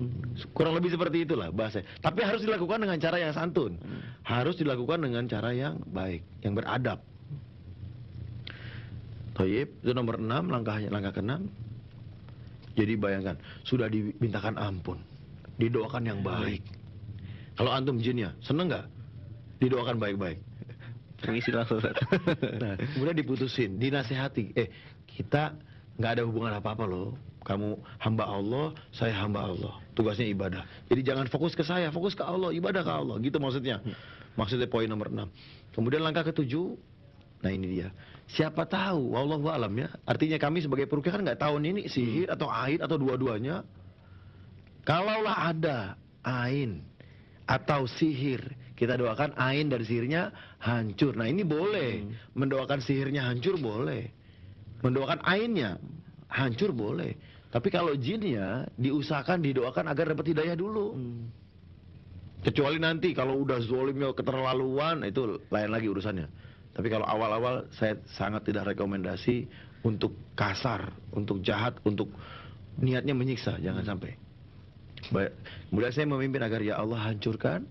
Kurang lebih seperti itulah bahasa. Tapi harus dilakukan dengan cara yang santun. Harus dilakukan dengan cara yang baik, yang beradab. Thayyib, itu nomor 6, langkah ke-6. Jadi bayangkan, sudah dimintakan ampun, didoakan yang baik. Kalau antum jinnya, seneng nggak? Didoakan baik-baik. Permisi langsung. Nah, kemudian diputusin, dinasehati. Kita nggak ada hubungan apa-apa loh. Kamu hamba Allah, saya hamba Allah. Tugasnya ibadah. Jadi jangan fokus ke saya, fokus ke Allah, ibadah ke Allah. Gitu maksudnya. Maksudnya poin nomor 6. Kemudian langkah ke-7. Nah ini dia. Siapa tahu, wallahu alam ya. Artinya kami sebagai peruqyah kan nggak tahu ini sihir atau ain atau dua-duanya. Kalaulah ada ain atau sihir, kita doakan ain dari sihirnya hancur. Nah ini boleh. Mendoakan sihirnya hancur boleh. Mendoakan ainnya hancur boleh. Tapi kalau jinnya diusahakan didoakan agar dapat hidayah dulu. Kecuali nanti kalau udah zolimnya keterlaluan, itu lain lagi urusannya. Tapi kalau awal-awal saya sangat tidak rekomendasi untuk kasar, untuk jahat, untuk niatnya menyiksa, jangan sampai. Kemudian saya memimpin agar ya Allah hancurkan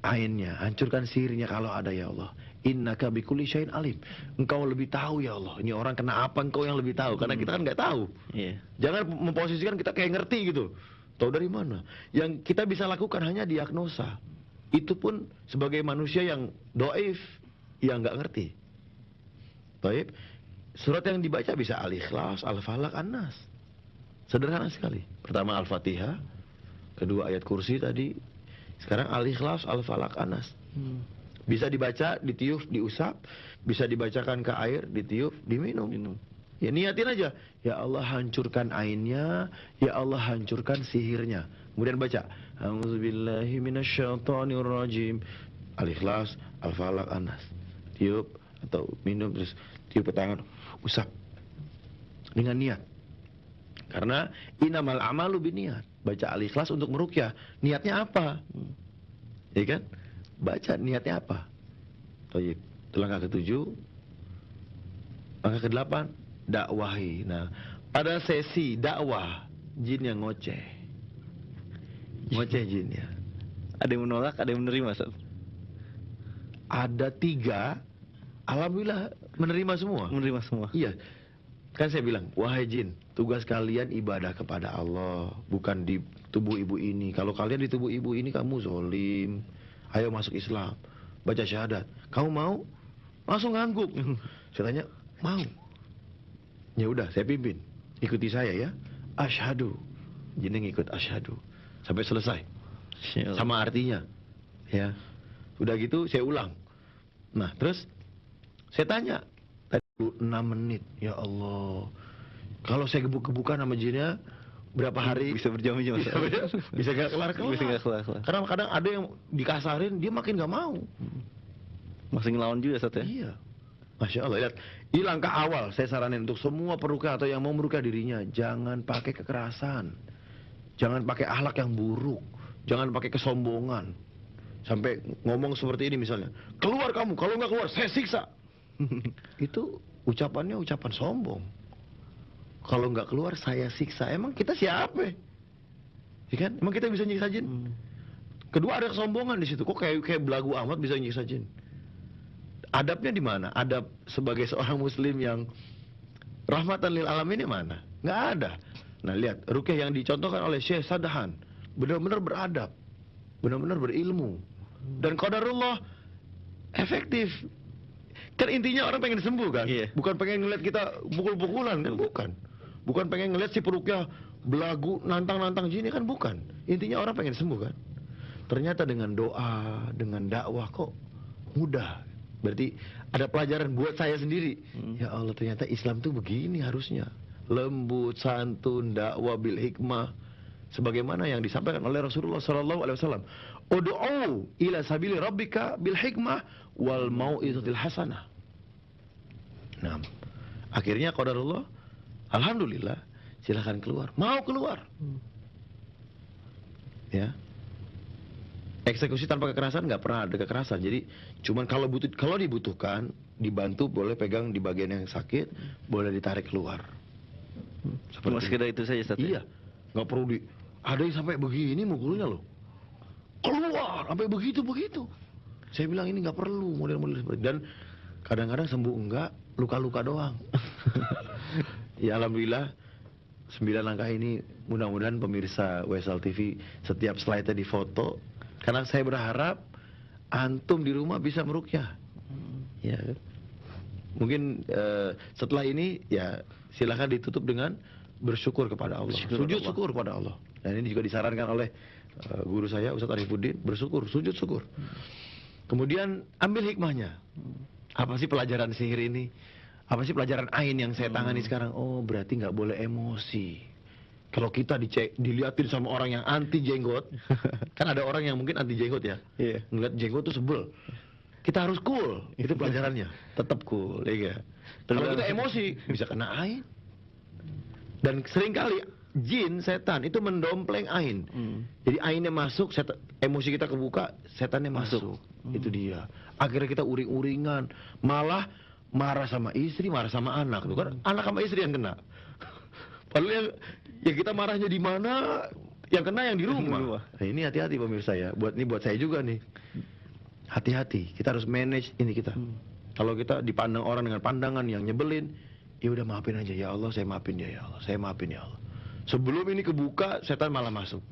ainnya, hancurkan sihirnya kalau ada ya Allah. Innaka bikulli syai'in alim. Engkau lebih tahu ya Allah. Ini orang kena apa, engkau yang lebih tahu. Karena kita kan nggak tahu. Jangan memposisikan kita kayak ngerti gitu. Tahu dari mana? Yang kita bisa lakukan hanya diagnosa. Itu pun sebagai manusia yang doif, yang nggak ngerti. Baik. Surat yang dibaca bisa Al-Ikhlas, Al-Falaq, An-Nas. Sederhana sekali. Pertama Al-Fatihah, kedua ayat kursi tadi. Sekarang Al-Ikhlas, Al-Falaq, An-Nas. Bisa dibaca, ditiup, diusap, bisa dibacakan ke air, ditiup, diminum. Ya niatin aja, ya Allah hancurkan ainnya, ya Allah hancurkan sihirnya. Kemudian baca, A'udzubillahi minasyaitonirrajim. Al-Ikhlas, Al-Falaq, An-Nas. Tiup atau minum, terus tiup ke tangan, usap dengan niat. Karena innamal a'malu binniat. Baca Al-Ikhlas untuk meruqyah, niatnya apa? Ya kan? Baca niatnya apa? Thayyib. Itu langkah ke-7. Langkah ke-8, dakwahi. Nah, pada sesi dakwah, jin yang ngoceh. Ngoceh jinnya. Ada yang menolak, ada yang menerima, Ustaz. Ada 3, alhamdulillah menerima semua. Menerima semua. Iya. Kan saya bilang, wahai jin, tugas kalian ibadah kepada Allah, bukan di tubuh ibu ini. Kalau kalian di tubuh ibu ini kamu zolim, ayo masuk Islam. baca syahadat. Kamu mau? Langsung ngangguk. Saya tanya, mau? Ya udah, saya pimpin. Ikuti saya ya. Asyhadu. Jadi ngikut asyhadu sampai selesai. Sama artinya. Ya. Udah gitu saya ulang. Nah, terus saya tanya, tadi 6 menit. Ya Allah. Kalau saya gebuk-gebukan sama jinnya, berapa hari Bisa berjam-jam. bisa gak kelar-kelar. Bisa nggak kelar. Karena kadang ada yang dikasarin, dia makin gak mau. Masih ngelawan juga Ustaz ya. Iya. Masya Allah, lihat. Ini langkah awal saya saranin untuk semua peruqyah atau yang mau meruqyah dirinya, jangan pakai kekerasan. Jangan pakai akhlak yang buruk. Jangan pakai kesombongan. Sampai ngomong seperti ini misalnya, keluar kamu, kalau nggak keluar saya siksa. Itu ucapannya ucapan sombong. Kalau nggak keluar saya siksa. Emang kita siapa? Ya kan? Emang kita bisa nyiksa jin? Kedua, ada kesombongan di situ. Kok kayak belagu amat bisa nyiksa jin? Adabnya di mana? Adab sebagai seorang muslim yang rahmatan lil alamin mana? Nggak ada. Nah, lihat ruqyah yang dicontohkan oleh Syekh Sadahan benar-benar beradab, benar-benar berilmu, dan qadarullah efektif. Kan intinya orang pengen sembuh kan? Iya. Bukan pengen ngeliat kita pukul-pukulan kan? Bukan. Bukan pengen ngeliat si peruqyah belagu nantang-nantang jin kan? Bukan. Intinya orang pengen sembuh kan? Ternyata dengan doa, dengan dakwah kok mudah. Berarti ada pelajaran buat saya sendiri. Ya Allah, ternyata Islam tuh begini harusnya. Lembut, santun, dakwah bil hikmah. Sebagaimana yang disampaikan oleh Rasulullah SAW. Ud'u ila sabili rabbika bil hikmah wal mau'izatil hasanah. Nah, akhirnya qadarullah, alhamdulillah, silahkan keluar. Mau keluar. Ya. Eksekusi tanpa kekerasan nggak pernah ada kekerasan. Jadi cuman kalau dibutuhkan, dibantu, boleh pegang di bagian yang sakit, boleh ditarik keluar. Cuma sekedar itu saja Ustaz. Iya, nggak perlu ada yang sampai begini mukulnya loh. Keluar sampai begitu. Saya bilang ini nggak perlu model-model seperti. Dan kadang-kadang sembuh enggak, luka-luka doang. Ya alhamdulillah, 9 langkah ini mudah-mudahan pemirsa WSL TV setiap slide-nya difoto. Karena saya berharap antum di rumah bisa meruqyah. Ya. Mungkin setelah ini ya silakan ditutup dengan bersyukur kepada Allah. Sujud syukur kepada Allah. Dan ini juga disarankan oleh guru saya Ustaz Arifuddin, bersyukur, sujud syukur. Kemudian ambil hikmahnya. Apa sih pelajaran sihir ini? Apa sih pelajaran ain yang saya tangani sekarang? Oh, berarti nggak boleh emosi. Kalau kita diliatin sama orang yang anti jenggot, kan ada orang yang mungkin anti jenggot ya. Iya. Ngeliat jenggot tuh sebel. Kita harus cool, itu pelajarannya. Tetap cool, ya. Kalau kita emosi, bisa kena ain. Dan seringkali jin, setan itu mendompleng ain. Jadi ainnya masuk, emosi kita kebuka, setannya masuk. Itu dia. Akhirnya kita uring-uringan, malah marah sama istri, marah sama anak. Tuh kan anak sama istri yang kena. Padahal yang kita marahnya di mana, yang kena yang di rumah. Nah, ini hati-hati pemirsa ya. Buat saya juga nih. Hati-hati. Kita harus manage ini kita. Kalau kita dipandang orang dengan pandangan yang nyebelin, ya udah maafin aja, ya Allah, saya maafin dia, ya Allah, saya maafin ya Allah. Sebelum ini kebuka, setan malah masuk.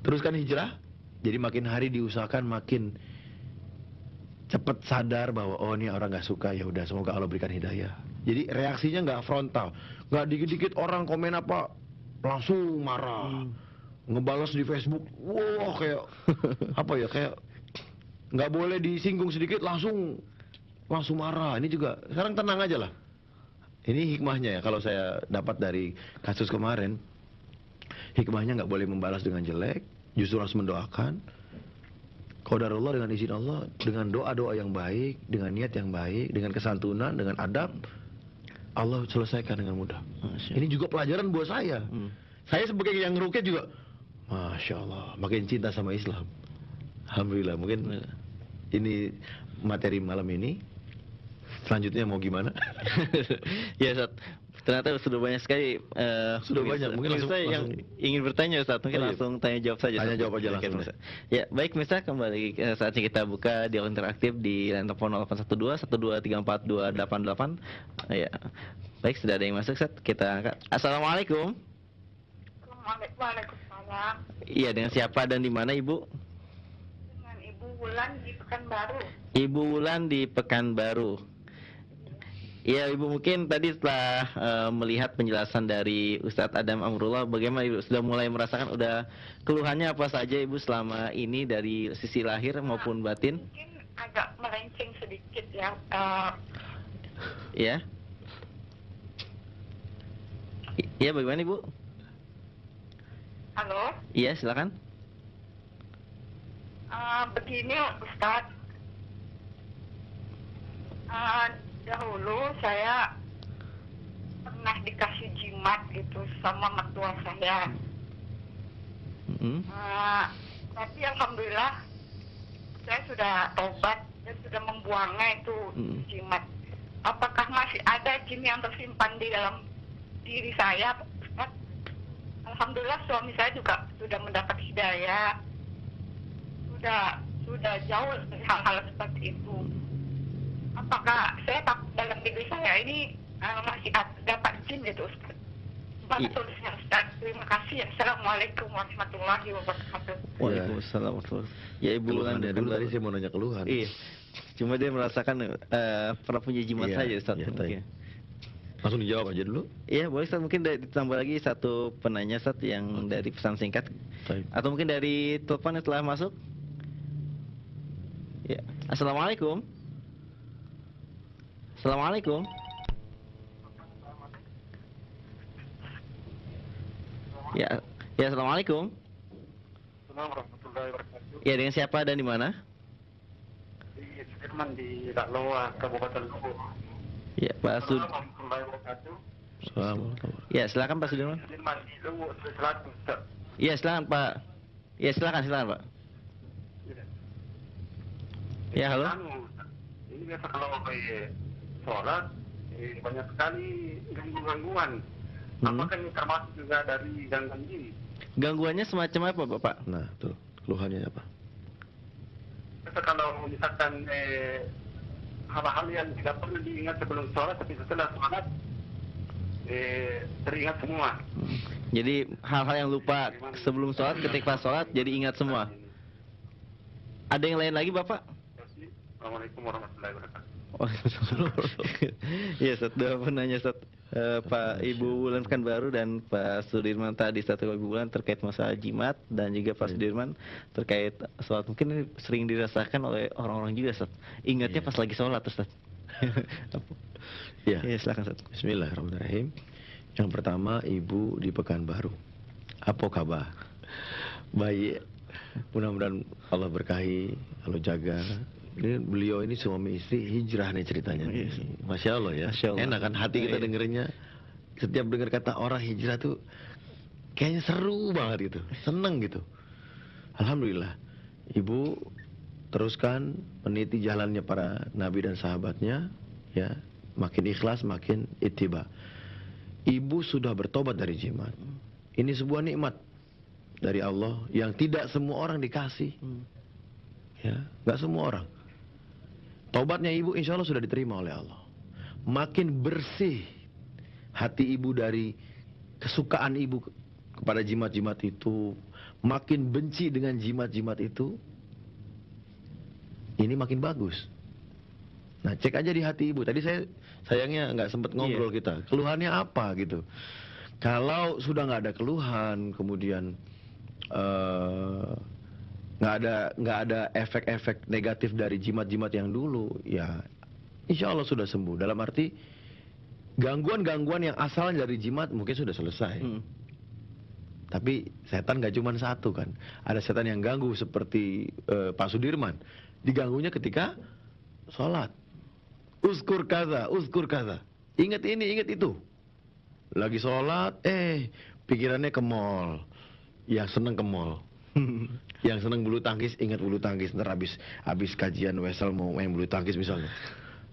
Teruskan hijrah. Jadi makin hari diusahakan makin cepat sadar bahwa oh ini orang nggak suka, ya udah semoga Allah berikan hidayah. Jadi reaksinya nggak frontal, nggak dikit-dikit orang komen apa langsung marah, ngebalas di Facebook, wah kayak apa ya, kayak nggak boleh disinggung sedikit langsung marah. Ini juga sekarang tenang aja lah. Ini hikmahnya ya, kalau saya dapat dari kasus kemarin, hikmahnya nggak boleh membalas dengan jelek, justru harus mendoakan. Qadarullah, dengan izin Allah, dengan doa-doa yang baik, dengan niat yang baik, dengan kesantunan, dengan adab, Allah selesaikan dengan mudah. Ini juga pelajaran buat saya. Saya sebagai yang ngeruqyah juga, Masya Allah, makin cinta sama Islam. Alhamdulillah. Mungkin ini materi malam ini. Selanjutnya mau gimana? Ya Ustaz, ternyata sudah banyak sekali. Sudah banyak. Mungkin langsung, yang ingin bertanya Ustaz, mungkin langsung tanya jawab saja. Tanya jawab aja langsung. Ya baik, misalnya kembali saatnya kita buka dialog interaktif di line telepon 812 1234 288. Ya baik, sudah ada yang masuk Ustaz, kita angkat. Assalamualaikum. Waalaikumsalam. Iya, dengan siapa dan di mana Ibu? Dengan Ibu Bulan di Pekanbaru. Ibu Wulan di Pekanbaru. Ya Ibu, mungkin tadi setelah melihat penjelasan dari Ustadz Adam Amrullah, bagaimana Ibu sudah mulai merasakan udah keluhannya apa saja Ibu selama ini dari sisi lahir maupun batin? Mungkin agak melenceng sedikit ya. Ya. Iya, bagaimana Ibu? Halo. Iya, silakan. Begini Ustadz. Dahulu saya pernah dikasih jimat gitu sama mertua saya. Tapi alhamdulillah saya sudah tobat dan sudah membuangnya itu jimat. Apakah masih ada jin yang tersimpan di dalam diri saya, Ustaz? Alhamdulillah suami saya juga sudah mendapat hidayah. Sudah jauh dari hal-hal seperti itu. Apakah saya takut dalam diri saya ini masih dapat jin gitu, Ustaz? Solusinya, Ustaz. Terima kasih. Assalamualaikum warahmatullahi wabarakatuh. Waalaikumsalam warahmatullahi wabarakatuh. Ya Ibu Wulan Keluhannya dulu tadi saya mau nanya keluhan. Iya. Cuma dia merasakan pernah punya jimat Iya, saja Ustaz. iya, Mungkin. baik. Langsung dijawab aja dulu. Iya boleh Ustaz, mungkin ditambah lagi satu penanya Ustaz yang dari pesan singkat. Baik. Atau mungkin dari telepon yang telah masuk. Ya. Assalamualaikum. Assalamualaikum. Ya, assalamualaikum. Assalamualaikum warahmatullahi wabarakatuh. Ya, dengan siapa dan di mana? Di Sudirman di Dakloa, Kabupaten Luwu. Ya, Pak Sud. Assalamualaikum warahmatullahi wabarakatuh. Assalamualaikum. Ya, silakan Pak Sudirman. Sudirman di Luwu, Sulawesi Selatan, Ustaz. Ya, silakan Pak. Ya, silakan Pak. Iya. Ya, halo. Ustaz. Ini biasa kalau sholat, banyak sekali gangguan. Apakah ini termasuk juga dari gangguan ini? Gangguannya semacam apa, Bapak? Nah, tuh keluhannya apa? Biasa kalau misalkan hal-hal yang tidak perlu diingat sebelum sholat, tapi setelah sholat teringat semua. Jadi hal-hal yang lupa sebelum sholat, ketika sholat jadi ingat semua. Ada yang lain lagi, Bapak? Assalamualaikum warahmatullahi wabarakatuh. Ya, Ustaz, dua penanya Ustaz. Pak Ibu Wulan Pekanbaru dan Pak Sudirman tadi, satu Ibu Wulan terkait masalah jimat dan juga Pak Sudirman terkait sholat. Mungkin ini sering dirasakan oleh orang-orang juga Ustaz. Ingatnya pas lagi sholat Ustaz. Ya. Ya, silakan Ustaz. Bismillahirrahmanirrahim. Yang pertama, Ibu di Pekanbaru. Apa kabar? Baik. Mudah-mudahan Allah berkahi, Allah jaga. Ini beliau ini suami istri hijrah nih ceritanya. Masya Allah ya. Masya Allah. Enak kan hati kita dengerinnya. Setiap dengar kata orang hijrah tuh kayaknya seru banget gitu. Seneng gitu. Alhamdulillah. Ibu teruskan meniti jalannya para nabi dan sahabatnya. Ya, makin ikhlas, makin ittiba. Ibu sudah bertobat dari jimat. Ini sebuah nikmat dari Allah yang tidak semua orang dikasih. Ya, nggak semua orang. Tobatnya ibu insya Allah sudah diterima oleh Allah. Makin bersih hati ibu dari kesukaan ibu kepada jimat-jimat itu, makin benci dengan jimat-jimat itu, ini makin bagus. Nah, cek aja di hati ibu. Tadi sayangnya nggak sempat ngobrol kita. Keluhannya apa gitu? Kalau sudah nggak ada keluhan, kemudian nggak ada efek-efek negatif dari jimat-jimat yang dulu, ya insya Allah sudah sembuh. Dalam arti gangguan-gangguan yang asal dari jimat mungkin sudah selesai. Tapi setan nggak cuma satu kan, ada setan yang ganggu seperti Pak Sudirman, diganggunya ketika sholat. Uzkur kaza, ingat ini, ingat itu. Lagi sholat, pikirannya ke mall, ya seneng ke mall. Yang seneng bulu tangkis, ingat bulu tangkis. Ntar habis kajian wesel mau main bulu tangkis misalnya.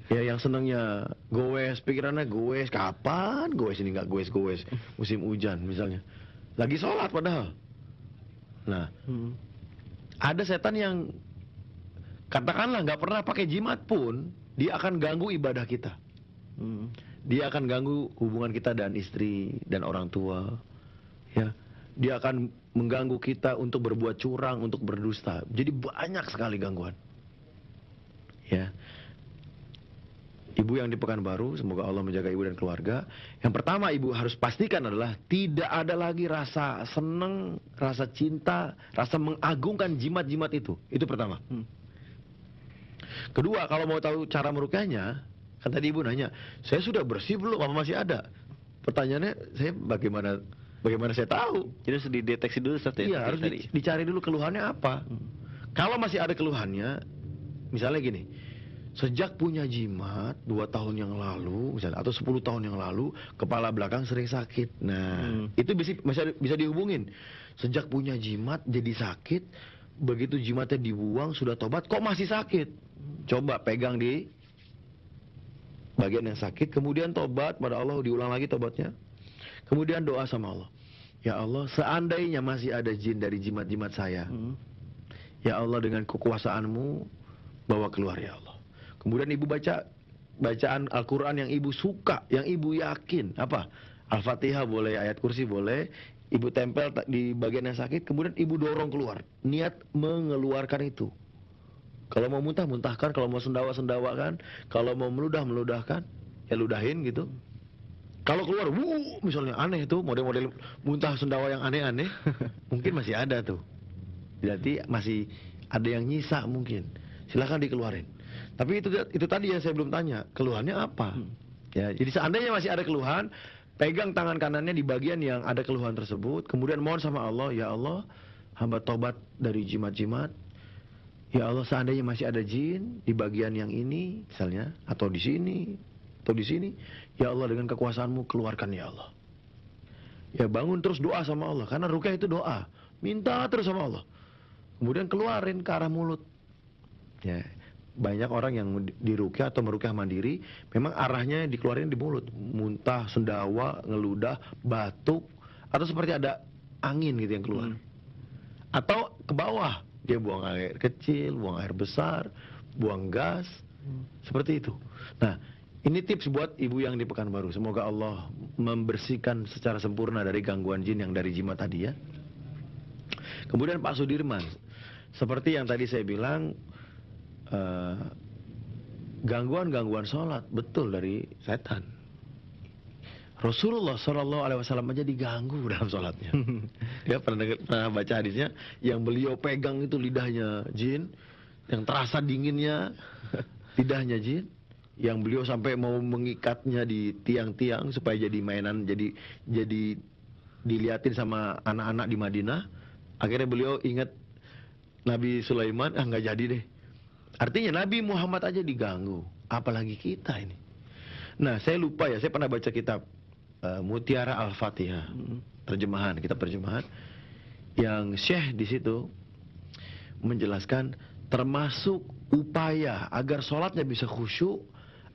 Ya yang senengnya goes, pikirannya goes. Kapan goes ini nggak goes? Musim hujan misalnya. Lagi sholat padahal. Nah, ada setan yang katakanlah nggak pernah pakai jimat pun, dia akan ganggu ibadah kita. Dia akan ganggu hubungan kita dan istri dan orang tua. Ya. dia akan mengganggu kita untuk berbuat curang, untuk berdusta. Jadi banyak sekali gangguan. Ya. Ibu yang di Pekanbaru, semoga Allah menjaga ibu dan keluarga. Yang pertama ibu harus pastikan adalah tidak ada lagi rasa senang, rasa cinta, rasa mengagungkan jimat-jimat itu. Itu pertama. Kedua, kalau mau tahu cara merukyahnya, kan tadi ibu nanya, saya sudah bersih belum? Apa masih ada? Pertanyaannya, saya bagaimana saya tahu? Jadi harus dideteksi dulu Ustaz ya? Iya, harus dicari dulu keluhannya apa. Kalau masih ada keluhannya, misalnya gini, sejak punya jimat 2 tahun yang lalu, misalnya, atau 10 tahun yang lalu, kepala belakang sering sakit. Nah, itu bisa dihubungin. Sejak punya jimat jadi sakit, begitu jimatnya dibuang, sudah tobat, kok masih sakit? Coba pegang di bagian yang sakit, kemudian tobat pada Allah, diulang lagi tobatnya. Kemudian doa sama Allah. Ya Allah, seandainya masih ada jin dari jimat-jimat saya, ya Allah dengan kekuasaanmu, bawa keluar ya Allah. Kemudian ibu baca bacaan Al-Quran yang ibu suka, yang ibu yakin. Apa? Al-Fatihah boleh, ayat kursi boleh. Ibu tempel di bagian yang sakit, kemudian ibu dorong keluar. Niat mengeluarkan itu. Kalau mau muntah, muntahkan. Kalau mau sendawa, sendawakan. Kalau mau meludah, meludahkan. Ya ludahin gitu. Kalau keluar, misalnya aneh tuh, model-model muntah sendawa yang aneh-aneh, mungkin masih ada tuh. Berarti masih ada yang nyisa mungkin. Silahkan dikeluarin. Tapi itu tadi yang saya belum tanya, keluhannya apa? Ya, jadi seandainya masih ada keluhan, pegang tangan kanannya di bagian yang ada keluhan tersebut, kemudian mohon sama Allah, ya Allah, hamba tobat dari jimat-jimat. Ya Allah, seandainya masih ada jin di bagian yang ini, misalnya, atau di sini, atau di sini, ya Allah dengan kekuasaanmu keluarkan ya Allah. Ya bangun terus doa sama Allah, karena rukyah itu doa, minta terus sama Allah. Kemudian keluarin ke arah mulut. Ya, banyak orang yang dirukyah atau merukyah mandiri, memang arahnya dikeluarin di mulut, muntah, sendawa, ngeludah, batuk, atau seperti ada angin gitu yang keluar. Atau ke bawah, dia buang air kecil, buang air besar, buang gas, seperti itu. Nah, ini tips buat ibu yang di Pekanbaru. Semoga Allah membersihkan secara sempurna dari gangguan jin yang dari jimat tadi ya. Kemudian Pak Sudirman, seperti yang tadi saya bilang, gangguan-gangguan sholat betul dari setan. Rasulullah SAW aja diganggu dalam sholatnya. Dia pernah baca hadisnya, yang beliau pegang itu lidahnya jin, yang terasa dinginnya lidahnya jin, yang beliau sampai mau mengikatnya di tiang-tiang supaya jadi mainan, jadi diliatin sama anak-anak di Madinah. Akhirnya beliau ingat Nabi Sulaiman, nggak jadi deh. Artinya Nabi Muhammad aja diganggu, apalagi kita ini. Nah, saya lupa ya, saya pernah baca kitab Mutiara Al-Fatihah, kitab terjemahan, yang Syekh di situ menjelaskan termasuk upaya agar sholatnya bisa khusyuk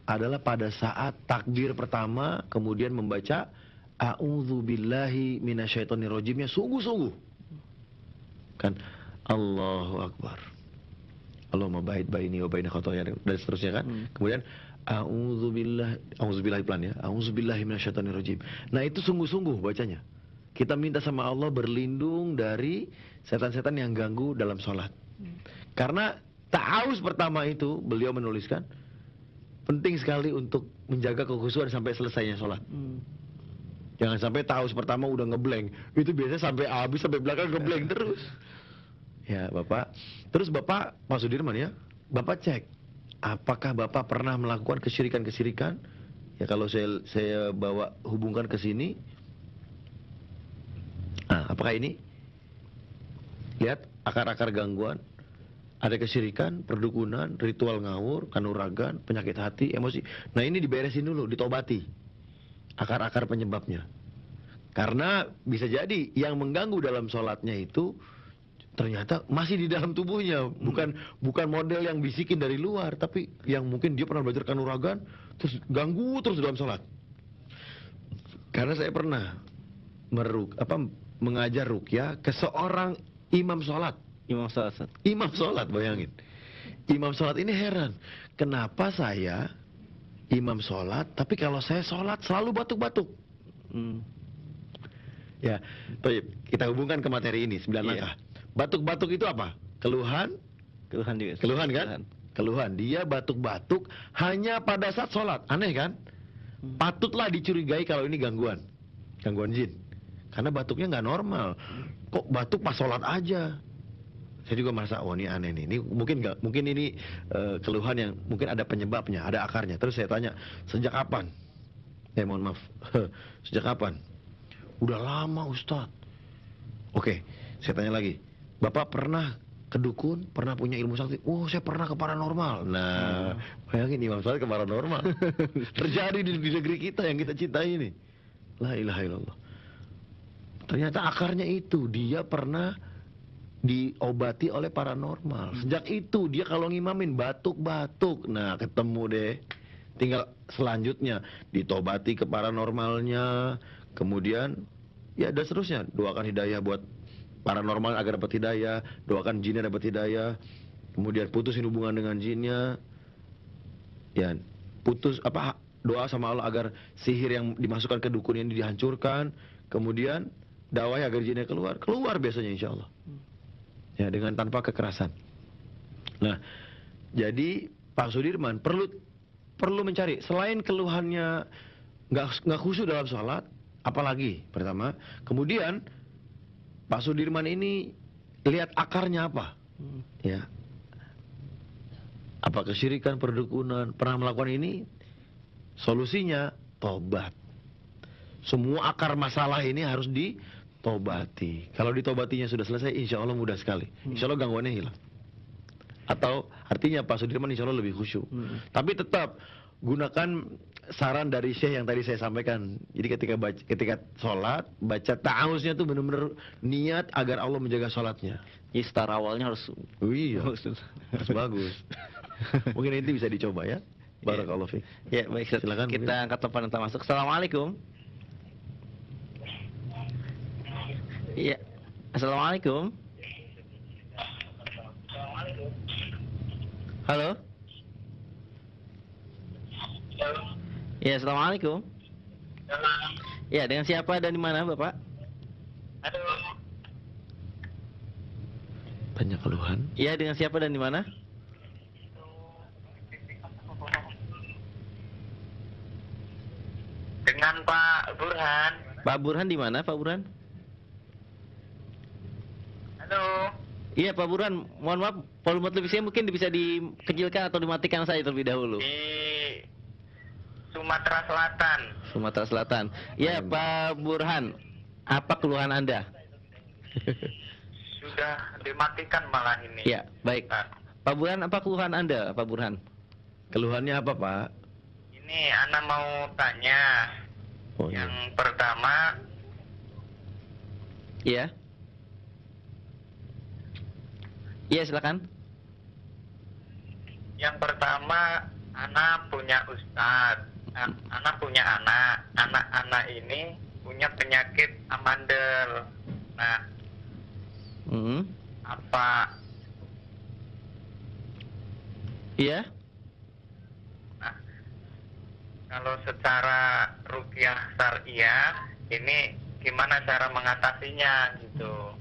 adalah pada saat takbir pertama, kemudian membaca A'udzubillahi minasyaitonirrajimnya sungguh-sungguh. Kan, Allahu Akbar. Allahumma ba'id baini wa baina khotoya, dan seterusnya kan. Kemudian A'udzubillahi pelan ya. A'udzubillahi minasyaitonirrajim. Nah, itu sungguh-sungguh bacanya. Kita minta sama Allah berlindung dari setan-setan yang ganggu dalam sholat. Karena ta'awuz pertama itu beliau menuliskan penting sekali untuk menjaga kekhusyuan sampai selesainya sholat. Jangan sampai ta'awuz pertama udah ngeblank. Itu biasanya sampai habis, sampai belakang ngeblank terus. Ya Bapak. Terus Bapak, Pak Sudirman ya, Bapak cek, apakah Bapak pernah melakukan kesyirikan-kesyirikan? Ya kalau saya bawa hubungkan ke sini, apakah ini? Lihat akar-akar gangguan, ada kesyirikan, perdukunan, ritual ngawur, kanuragan, penyakit hati, emosi. Nah ini diberesin dulu, ditobati akar-akar penyebabnya. Karena bisa jadi yang mengganggu dalam sholatnya itu ternyata masih di dalam tubuhnya, bukan model yang bisikin dari luar, tapi yang mungkin dia pernah belajar kanuragan, terus ganggu terus dalam sholat. Karena saya pernah mengajar rukyah ke seorang imam sholat. Imam sholat, bayangin. Imam sholat ini heran, kenapa saya imam sholat, tapi kalau saya sholat selalu batuk-batuk. Ya, baik. Kita hubungkan ke materi ini 9 Iya. langkah. Batuk-batuk itu apa? Keluhan, Keluhan juga. keluhan kan? Keluhan. Dia batuk-batuk hanya pada saat sholat. Aneh kan? Patutlah dicurigai kalau ini gangguan jin. Karena batuknya nggak normal. Kok batuk pas sholat aja? Saya juga merasa, oh ini aneh nih. Ini mungkin ini keluhan yang mungkin ada penyebabnya, ada akarnya. Terus saya tanya, sejak kapan? Mohon maaf, sejak kapan? Udah lama Ustadz. Oke, saya tanya lagi. Bapak pernah ke dukun? Pernah punya ilmu sakti? Oh, saya pernah ke paranormal. Nah, bayangin Imam Sholat ke paranormal. Terjadi di negeri kita yang kita cintai ini. La ilaha illallah. Ternyata akarnya itu, dia pernah diobati oleh paranormal. Sejak itu dia kalau ngimamin batuk-batuk. Nah, ketemu deh. Tinggal selanjutnya ditobati ke paranormalnya. Kemudian ya ada seterusnya. Doakan hidayah buat paranormal agar dapat hidayah, doakan jinnya dapat hidayah. Kemudian putusin hubungan dengan jinnya. Ya, doa sama Allah agar sihir yang dimasukkan ke dukun ini dihancurkan. Kemudian dakwah agar jinnya keluar biasanya insya Allah. Ya, dengan tanpa kekerasan. Nah, jadi Pak Sudirman perlu mencari selain keluhannya nggak khusyuk dalam sholat, apalagi pertama. Kemudian Pak Sudirman ini lihat akarnya apa, ya. Apa kesyirikan, perdukunan, pernah melakukan ini? Solusinya tobat. Semua akar masalah ini harus ditobati. Kalau ditobatinya sudah selesai, insya Allah mudah sekali. Insya Allah gangguannya hilang. Atau artinya Pak Sudirman insya Allah lebih khusyuk. Tapi tetap gunakan saran dari Syekh yang tadi saya sampaikan. Jadi ketika sholat, baca ta'awuznya tuh benar-benar niat agar Allah menjaga sholatnya. Jadi start awalnya harus Harus bagus. Mungkin ini bisa dicoba ya. Barakallahu fiik. Ya, baik. Silakan, Kita mungkin. angkat telepon yang masuk. Assalamualaikum. Iya. Assalamualaikum. Halo. Ya, assalamualaikum. Ya, dengan siapa dan di mana, Bapak? Banyak keluhan. Ya, dengan siapa dan di mana? Dengan Pak Burhan. Pak Burhan di mana, Pak Burhan? Halo. Iya, Pak Burhan, mohon maaf, volume televisinya mungkin bisa dikecilkan atau dimatikan saja terlebih dahulu. Di Sumatera Selatan. Sumatera Selatan. Iya, Pak Burhan, apa keluhan Anda? Sudah dimatikan malah ini. Ya, baik. Pak Burhan, apa keluhan Anda, Pak Burhan? Keluhannya apa, Pak? Ini Ana mau tanya. Oh, Yang pertama, Iya. Iya, silakan. yang pertama Ana punya ustadz. Ana punya anak. Anak-anak ini punya penyakit amandel. Nah, apa? Iya. Nah, kalau secara ruqyah syariah ini gimana cara mengatasinya gitu?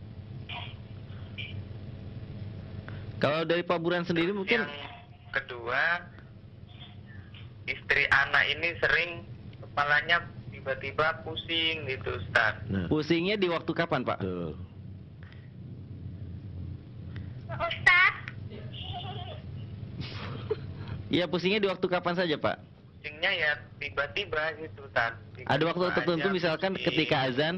Kalau dari Pak Burhan sendiri mungkin. Yang kedua, istri anak ini sering kepalanya tiba-tiba pusing gitu, Ustaz. Nah, Pusingnya di waktu kapan, Pak? betul. Ustaz? Iya, pusingnya di waktu kapan saja, Pak? Pusingnya ya tiba-tiba gitu, Ustaz. Ada waktu Tiba-tiba tertentu aja misalkan pusing. ketika azan?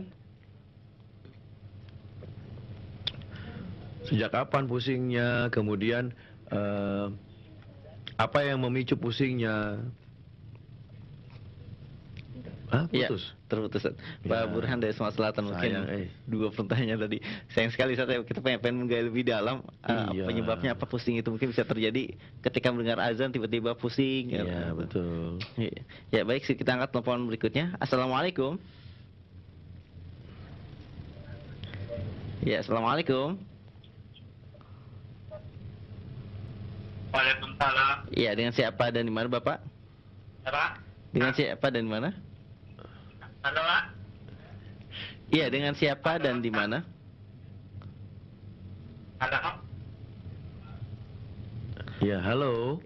Sejak kapan pusingnya? Kemudian apa yang memicu pusingnya? Iya, Putus. terputus. Ya. Pak Burhan dari Sumatera Selatan mungkin Sayang, dua pertanyaan tadi. Sayang sekali kita pengen menggali lebih dalam Iya. penyebabnya apa pusing itu mungkin bisa terjadi ketika mendengar azan tiba-tiba pusing. Iya, betul. Ya, baik, kita angkat telepon berikutnya. Assalamualaikum. Ya, assalamualaikum. Waalaikumsalam. Iya, dengan siapa dan di mana, Bapak? Pak? Dengan siapa dan di mana? Halo, Pak? Iya, dengan siapa dan di mana? Halo. Ya, halo.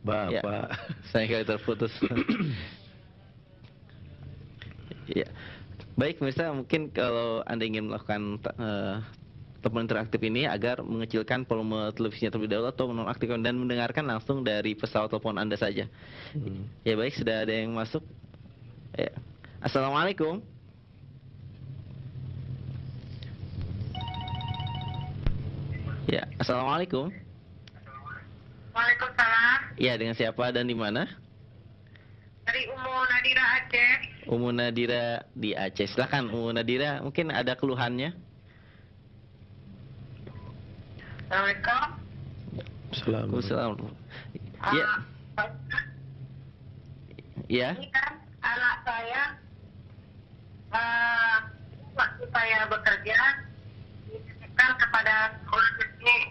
Ya, Bapak. saya kali terputus. Ya. Baik, pemirsa, mungkin kalau Anda ingin melakukan telepon interaktif ini agar mengecilkan volume televisinya terlebih dahulu atau menonaktifkan dan mendengarkan langsung dari pesawat telepon Anda saja. Ya baik, sudah ada yang masuk. Ya. Assalamualaikum. Ya, assalamualaikum. Waalaikumsalam. Ya, dengan siapa dan di mana? Dari Umu Nadira Aceh. Umu Nadira di Aceh. Silakan Umu Nadira, mungkin ada keluhannya. Assalamualaikum. Assalamualaikum. Ya, ya. Ini kan anak saya waktu saya bekerja dititipkan kepada sekolah kecil.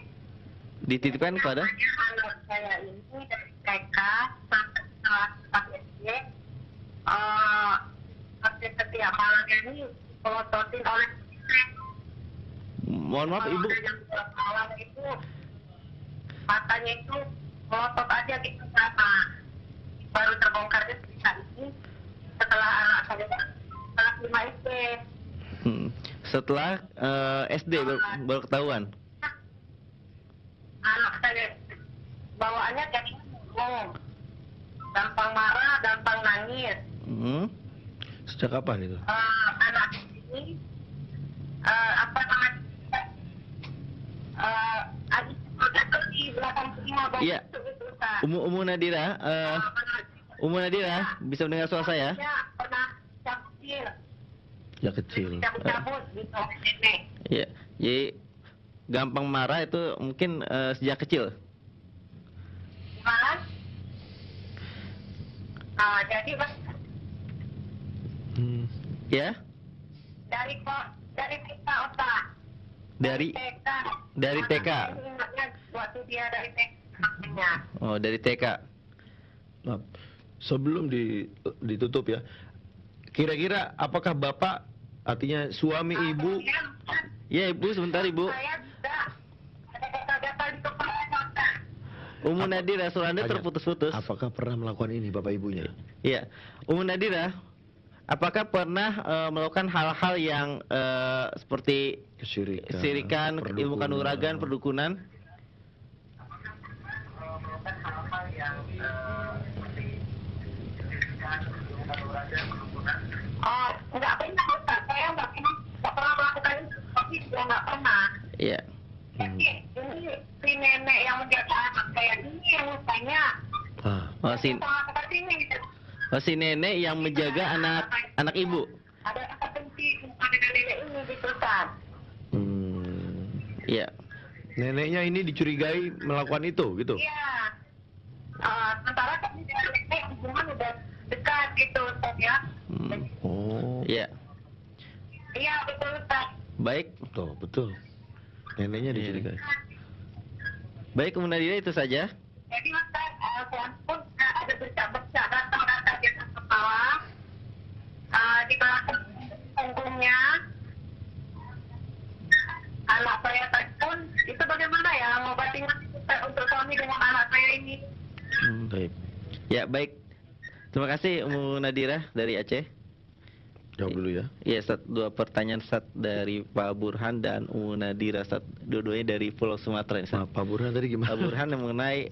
Dititipkan kepada? Anak saya ini dari TK sampai kelas 4 SD, setiap malamnya ini dipelototin oleh Mohon maaf Ibu. Yang malam itu matanya itu melotot aja gitu sama. Baru terbongkarnya cerita ini setelah anak saya kelas 5 SD. Setelah SD baru ketahuan. Anak saya bawaannya jadi ngomong, gampang marah, gampang nangis. Sejak kapan itu? Anak ini apa namanya? Di belakang telinga bau Iya. itu, Ustaz. Umu Nadira, Umu Nadira, bisa mendengar suara saya? Dia pernah kecil, Ya kecil. cabut gitu nenek. Iya. Jadi gampang marah itu mungkin sejak kecil. Gimana? Jadi Ya? dari TK otak. Dari TK. Ingatnya waktu dia dari TK. Oh, dari TK. Nah, sebelum ditutup ya, kira-kira apakah Bapak, artinya suami Ibu? Ya Ibu, sebentar Ibu. Saya juga ada gatal-gatal di kepala otak. Umu Nadira, suara Anda terputus-putus. Apakah pernah melakukan ini Bapak Ibunya? Iya. Umu Nadira, apakah pernah melakukan hal-hal yang seperti kesirikan, ilmu kanuragan, perdukunan? Oh, enggak pernah, Ustaz. Saya enggak pernah melakukan itu, tapi juga enggak pernah. Iya. Jadi ini si nenek yang menjaga anak saya ini yang tanya. Oh, Seperti ini. si nenek yang menjaga anak Ibu. Ada apa penting pada nenek ini gitu, Ustaz? Iya. Neneknya ini dicurigai melakukan itu, gitu? Iya. Sementara kami dengan nenek hubungan udah dekat gitu, Ustaz ya. Oh, Iya. Iya, betul, Ustaz. Baik. betul. Neneknya dicurigai. Baik, Umu Nadira, itu saja. Jadi Ustaz, saya pun ada bercak-bercak datang di atas kepala, di belakang punggungnya. Anak saya pun, itu bagaimana ya ngobatinnya untuk suami dengan anak saya ini? Baik. Ya, baik. Terima kasih Umu Nadira dari Aceh. Jawab dulu ya. Iya, dua pertanyaan dari Pak Burhan dan Umu Nadira, dua-duanya dari Pulau Sumatera. Pak Burhan tadi gimana? Pak Burhan yang mengenai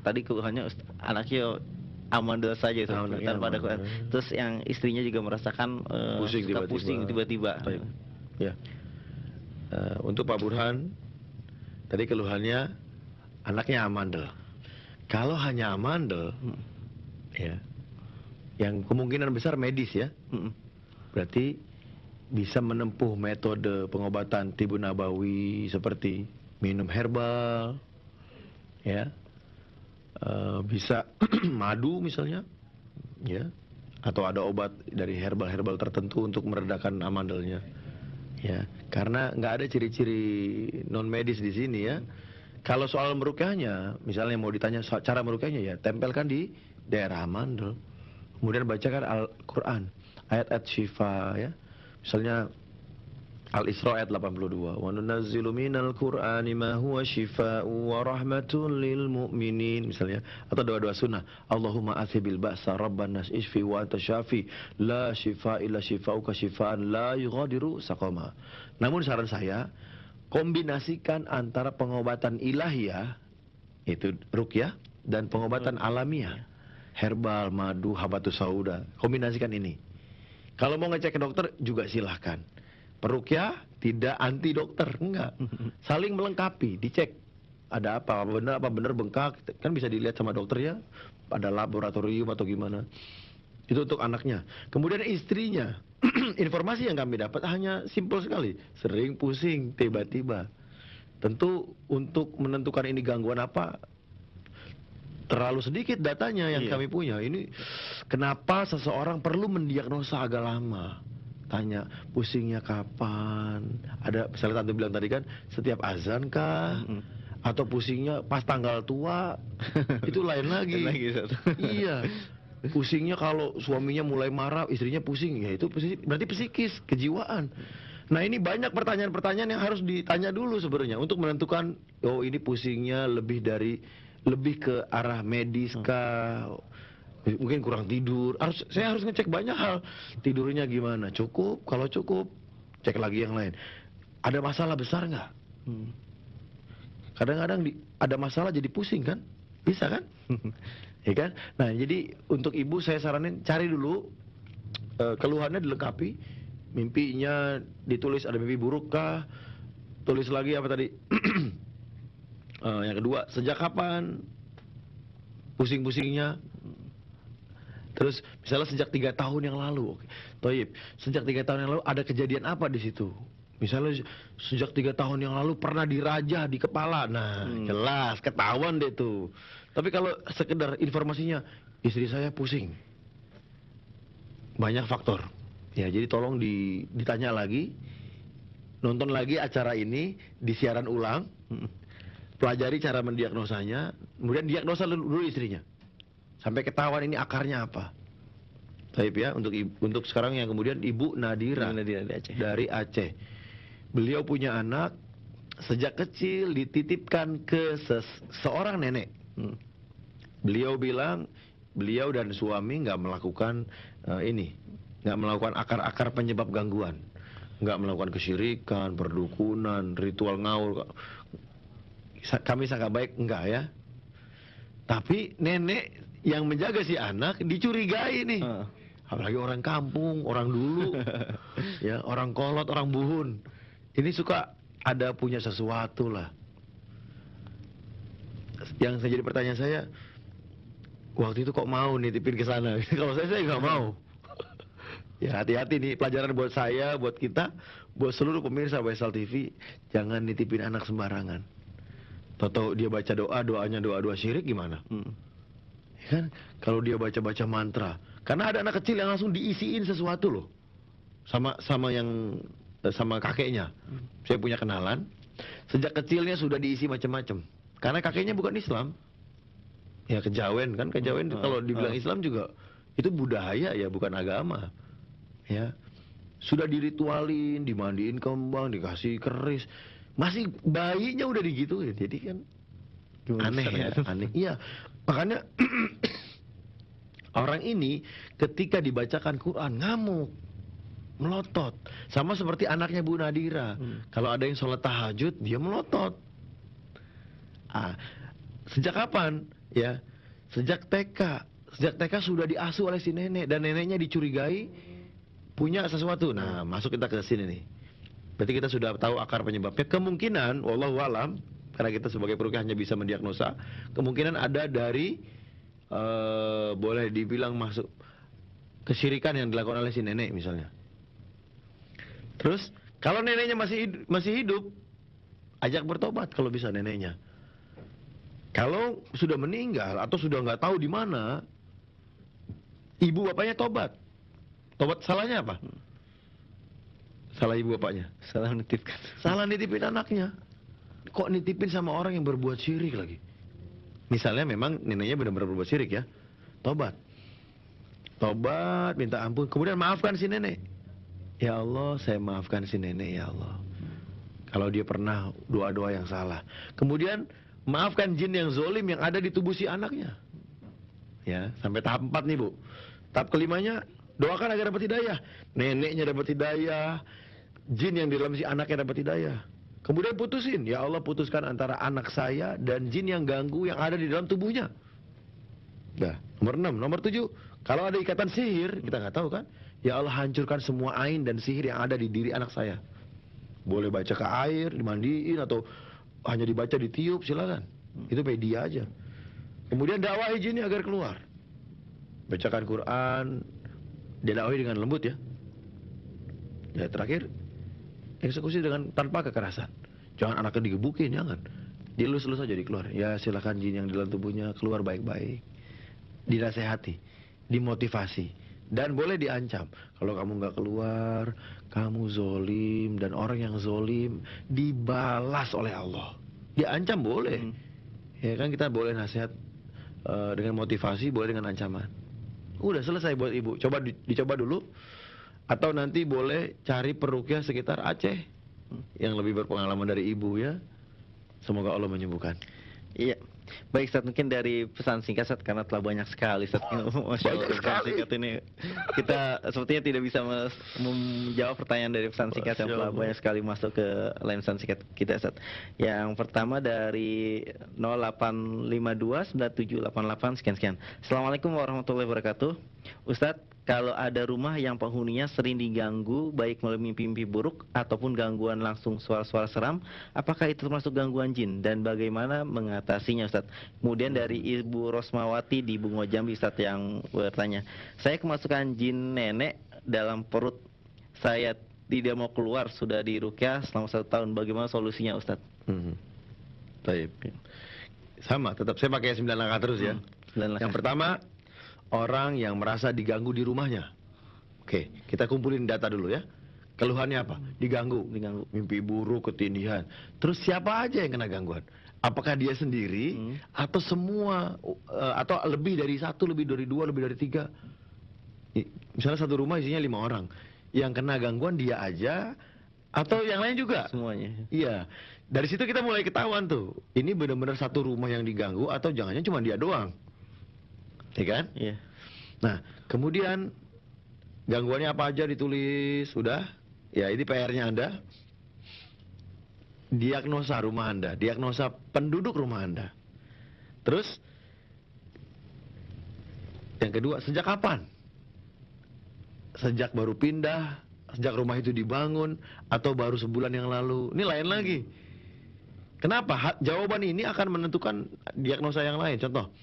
tadi keluhannya anaknya amandel saja tanpa ada keluhan. Terus yang istrinya juga merasakan pusing tiba-tiba. Ya. Untuk Pak Burhan, tadi keluhannya anaknya amandel. Kalau hanya amandel, ya, yang kemungkinan besar medis ya. Berarti bisa menempuh metode pengobatan tibu nabawi seperti minum herbal, ya, bisa madu misalnya, ya, atau ada obat dari herbal tertentu untuk meredakan amandelnya, ya. Karena nggak ada ciri-ciri non medis di sini ya. Kalau soal merukyahnya, misalnya mau ditanya cara merukyahnya ya, tempelkan di daerah amandel, kemudian bacakan Al-Quran. Ayat-ayat syifa ya, Misalnya Al-Isra ayat 82. Wa nunazzilu minal Qur'ani ma huwa syifaa'un wa rahmatun lil mu'minin misalnya, atau doa-doa sunnah. Allahumma athibil ba'sa rabban nas isfi wa anta syafi la syifaa illa syifaa'uka syifaan la yughadiru saqama. Namun saran saya, kombinasikan antara pengobatan ilahiyah itu ruqyah dan pengobatan alamiah. Herbal, madu, habatus sauda. Kombinasikan ini. Kalau mau ngecek ke dokter juga silahkan. Peruqyah tidak anti dokter, enggak. Saling melengkapi, dicek. Ada apa benar bengkak, kan bisa dilihat sama dokter ya. Ada laboratorium atau gimana. Itu untuk anaknya. Kemudian istrinya, informasi yang kami dapat hanya simpel sekali. Sering pusing, tiba-tiba. Tentu untuk menentukan ini gangguan apa, terlalu sedikit datanya yang kami punya. Ini kenapa seseorang perlu mendiagnosa agak lama. Tanya, pusingnya kapan? Ada, misalnya tante bilang tadi kan, setiap azan kah? Atau pusingnya pas tanggal tua? Itu lain lagi. Iya. Pusingnya kalau suaminya mulai marah, istrinya pusing, ya itu berarti psikis, kejiwaan. Nah ini banyak pertanyaan-pertanyaan yang harus ditanya dulu sebenarnya untuk menentukan, oh ini pusingnya lebih ke arah medis kah? Mungkin kurang tidur. Saya harus ngecek banyak hal. Tidurnya gimana? Cukup? Kalau cukup, cek lagi yang lain. Ada masalah besar nggak? Kadang-kadang ada masalah jadi pusing kan? Bisa kan? Ya kan? Nah jadi untuk ibu saya saranin cari dulu keluhannya dilengkapi. Mimpinya ditulis, ada mimpi buruk kah? Tulis lagi apa tadi? Yang kedua, sejak kapan pusing-pusingnya? Terus misalnya sejak 3 tahun yang lalu, Toyib, sejak 3 tahun yang lalu ada kejadian apa di situ? Misalnya sejak 3 tahun yang lalu pernah dirajah di kepala, nah jelas ketahuan deh tuh. Tapi kalau sekedar informasinya, istri saya pusing, banyak faktor. Ya jadi tolong ditanya lagi, nonton lagi acara ini di siaran ulang, pelajari cara mendiagnosanya, kemudian diagnosa dulu istrinya. Sampai ketahuan ini akarnya apa. Baik ya, untuk sekarang yang kemudian Ibu Nadira dari Aceh. Beliau punya anak, sejak kecil dititipkan ke seorang nenek. Beliau bilang, beliau dan suami nggak melakukan nggak melakukan akar-akar penyebab gangguan. Nggak melakukan kesyirikan, perdukunan, ritual ngaul. Kami sangat baik, enggak ya. Tapi nenek yang menjaga si anak dicurigai nih. Apalagi orang kampung, orang dulu, ya orang kolot, orang buhun. Ini suka ada punya sesuatu lah. Yang jadi pertanyaan saya, waktu itu kok mau nitipin ke sana? Kalau saya nggak mau. Ya hati-hati nih, pelajaran buat saya, buat kita, buat seluruh pemirsa Waisal TV, jangan nitipin anak sembarangan. Tahu dia baca doanya doa syirik gimana? Kan kalau dia baca mantra, karena ada anak kecil yang langsung diisiin sesuatu loh, sama kakeknya. Saya punya kenalan, sejak kecilnya sudah diisi macam-macam, karena kakeknya bukan Islam, ya kejawen kan, kalau dibilang Islam juga itu budaya ya, bukan agama, ya sudah diritualin, dimandiin kembang, dikasih keris, masih bayinya udah digituin, jadi kan aneh ya, aneh. Iya, makanya orang ini ketika dibacakan Quran ngamuk, melotot, sama seperti anaknya Bu Nadira. Kalau ada yang sholat tahajud, dia melotot. Sejak kapan? Ya, sejak TK. Sejak TK sudah diasuh oleh si nenek, dan neneknya dicurigai punya sesuatu. Nah, masuk kita ke sini nih. Berarti kita sudah tahu akar penyebabnya. Kemungkinan, wallahu alam, karena kita sebagai peruqyah hanya bisa mendiagnosa, kemungkinan ada dari boleh dibilang masuk kesyirikan yang dilakukan oleh si nenek misalnya. Terus kalau neneknya masih hidup, ajak bertobat kalau bisa neneknya. Kalau sudah meninggal atau sudah nggak tahu di mana, ibu bapaknya tobat. Tobat salahnya apa? Salah ibu bapaknya. Salah nitipin anaknya. Kok nitipin sama orang yang berbuat syirik lagi? Misalnya memang neneknya benar-benar berbuat syirik ya, tobat, minta ampun, kemudian maafkan si nenek. Ya Allah, saya maafkan si nenek ya Allah. Kalau dia pernah doa-doa yang salah. Kemudian maafkan jin yang zolim yang ada di tubuh si anaknya. Ya, sampai tahap 4 nih Bu. Tahap kelimanya, doakan agar dapat hidayah. Neneknya dapat hidayah, jin yang di dalam si anaknya dapat hidayah. Kemudian putusin, ya Allah putuskan antara anak saya dan jin yang ganggu yang ada di dalam tubuhnya. Nah, nomor 6, nomor 7, kalau ada ikatan sihir, kita nggak tahu kan? Ya Allah hancurkan semua ain dan sihir yang ada di diri anak saya. Boleh baca ke air, dimandiin atau hanya dibaca ditiup, silakan. Itu media aja. Kemudian dakwahi jinnya agar keluar. Bacakan Quran, didakwahi dengan lembut ya. Ya terakhir, eksekusi dengan tanpa kekerasan. Jangan anaknya digebukin, jangan. Dilus-lus aja dikeluar. Ya silakan jin yang di dalam tubuhnya keluar baik-baik. Dinasehati, dimotivasi, dan boleh diancam. Kalau kamu nggak keluar, kamu zolim, dan orang yang zolim dibalas oleh Allah. Diancam boleh. Ya kan kita boleh nasihat dengan motivasi, boleh dengan ancaman. Udah selesai buat ibu. Coba dicoba dulu. Atau nanti boleh cari peruqyah sekitar Aceh yang lebih berpengalaman dari ibu ya. Semoga Allah menyembuhkan. Iya. Baik Ustaz, mungkin dari pesan singkat Ustaz, karena telah banyak sekali Ustaz. Masya Allah, pesan singkat ini kita sepertinya tidak bisa menjawab pertanyaan dari pesan singkat yang telah banyak sekali masuk ke line pesan singkat kita Ustaz. Yang pertama dari 08529788 sekian. Assalamualaikum warahmatullahi wabarakatuh. Ustaz, kalau ada rumah yang penghuninya sering diganggu baik melalui mimpi-mimpi buruk ataupun gangguan langsung suara-suara seram, apakah itu termasuk gangguan jin dan bagaimana mengatasinya Ustaz? Kemudian dari Ibu Rosmawati di Bungo Jambi Ustaz yang bertanya, saya kemasukan jin nenek dalam perut, saya tidak mau keluar, sudah diruqyah selama 1 tahun, bagaimana solusinya Ustaz? Baik. Sama, tetap saya pakai 9 langkah terus ya. 9 langkah. Yang pertama, orang yang merasa diganggu di rumahnya. Oke, kita kumpulin data dulu ya. Keluhannya apa? Diganggu. Mimpi buruk, ketindihan. Terus siapa aja yang kena gangguan? Apakah dia sendiri atau semua atau lebih dari 1, lebih dari 2, lebih dari 3? Misalnya satu rumah isinya 5 orang. Yang kena gangguan dia aja atau yang lain juga? Semuanya. Iya. Dari situ kita mulai ketahuan tuh. Ini benar-benar satu rumah yang diganggu atau jangan-jangan cuma dia doang. Ya kan? Iya. Nah, kemudian gangguannya apa aja ditulis, sudah. Ya, ini PR-nya Anda. Diagnosa rumah Anda, diagnosa penduduk rumah Anda. Terus yang kedua, sejak kapan? Sejak baru pindah, sejak rumah itu dibangun, atau baru sebulan yang lalu? Ini lain lagi. Kenapa? Jawaban ini akan menentukan diagnosa yang lain. Contoh,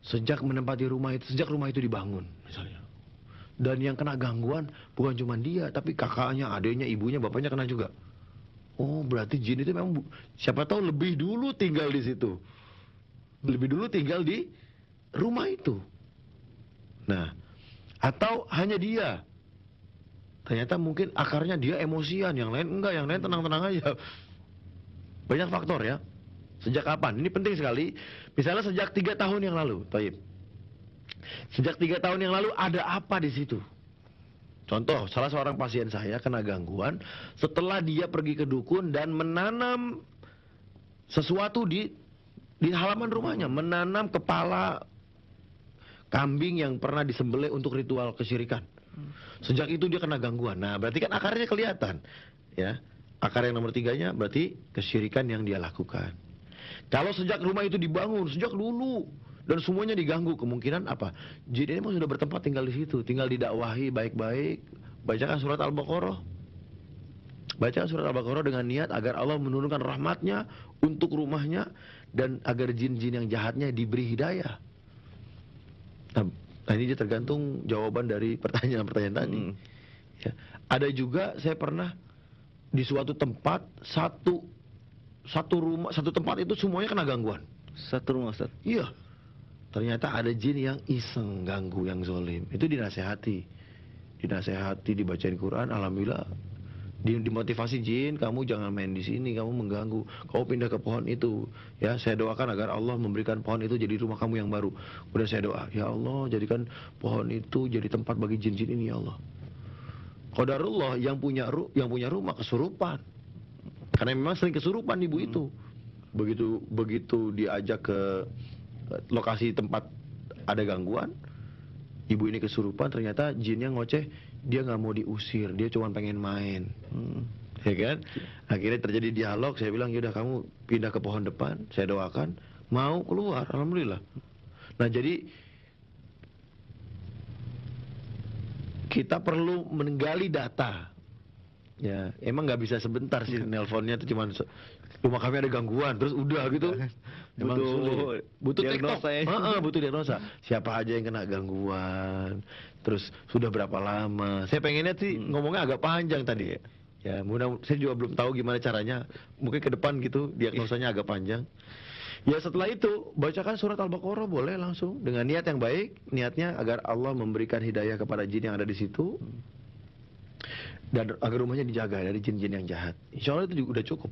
sejak menempati rumah itu, sejak rumah itu dibangun misalnya. Dan yang kena gangguan bukan cuma dia, tapi kakaknya, adiknya, ibunya, bapaknya kena juga. Oh, berarti jin itu memang siapa tahu lebih dulu tinggal di situ. Lebih dulu tinggal di rumah itu. Nah, atau hanya dia. Ternyata mungkin akarnya dia emosian, yang lain enggak, yang lain tenang-tenang aja. Banyak faktor ya. Sejak kapan? Ini penting sekali. Misalnya sejak 3 tahun yang lalu, Taib. Sejak 3 tahun yang lalu ada apa di situ? Contoh, salah seorang pasien saya kena gangguan setelah dia pergi ke dukun dan menanam sesuatu di halaman rumahnya, menanam kepala kambing yang pernah disembelih untuk ritual kesyirikan. Sejak itu dia kena gangguan. Nah, berarti kan akarnya kelihatan, ya. Akar yang nomor 3-nya berarti kesyirikan yang dia lakukan. Kalau sejak rumah itu dibangun, sejak dulu, dan semuanya diganggu, kemungkinan apa? Jin ini sudah bertempat tinggal di situ, tinggal didakwahi baik-baik. Bacakan surat Al-Baqarah. Bacakan surat Al-Baqarah dengan niat agar Allah menurunkan rahmatnya untuk rumahnya dan agar jin-jin yang jahatnya diberi hidayah. Nah, ini dia tergantung jawaban dari pertanyaan-pertanyaan tadi. Ya. Ada juga saya pernah di suatu tempat, satu rumah, satu tempat itu semuanya kena gangguan. Satu rumah Ustaz? Iya. Ternyata ada jin yang iseng ganggu, yang zolim. Itu dinasehati, dibacain Quran. Alhamdulillah, dimotivasi jin, kamu jangan main di sini, kamu mengganggu, kamu pindah ke pohon itu. Ya, saya doakan agar Allah memberikan pohon itu jadi rumah kamu yang baru. Kemudian saya doa, ya Allah, jadikan pohon itu jadi tempat bagi jin-jin ini, ya Allah. Qadarullah yang punya rumah kesurupan. Karena memang sering kesurupan ibu itu. Begitu diajak ke lokasi tempat ada gangguan, ibu ini kesurupan, ternyata jinnya ngoceh, dia nggak mau diusir, dia cuma pengen main. Ya kan? Akhirnya terjadi dialog, saya bilang, yaudah kamu pindah ke pohon depan, saya doakan, mau keluar, alhamdulillah. Nah jadi kita perlu menggali data. Ya, emang nggak bisa sebentar sih nelponnya tuh cuman rumah kami ada gangguan terus udah gitu. Butuh diagnosa ya. Butuh diagnosa. Siapa aja yang kena gangguan, terus sudah berapa lama. Saya pengennya sih ngomongnya agak panjang tadi. Ya, saya juga belum tahu gimana caranya. Mungkin ke depan gitu diagnosanya agak panjang. Ya setelah itu bacakan surat Al-Baqarah boleh langsung dengan niat yang baik, niatnya agar Allah memberikan hidayah kepada jin yang ada di situ. Dan agar rumahnya dijaga dari jin-jin yang jahat. Insya Allah itu juga udah cukup.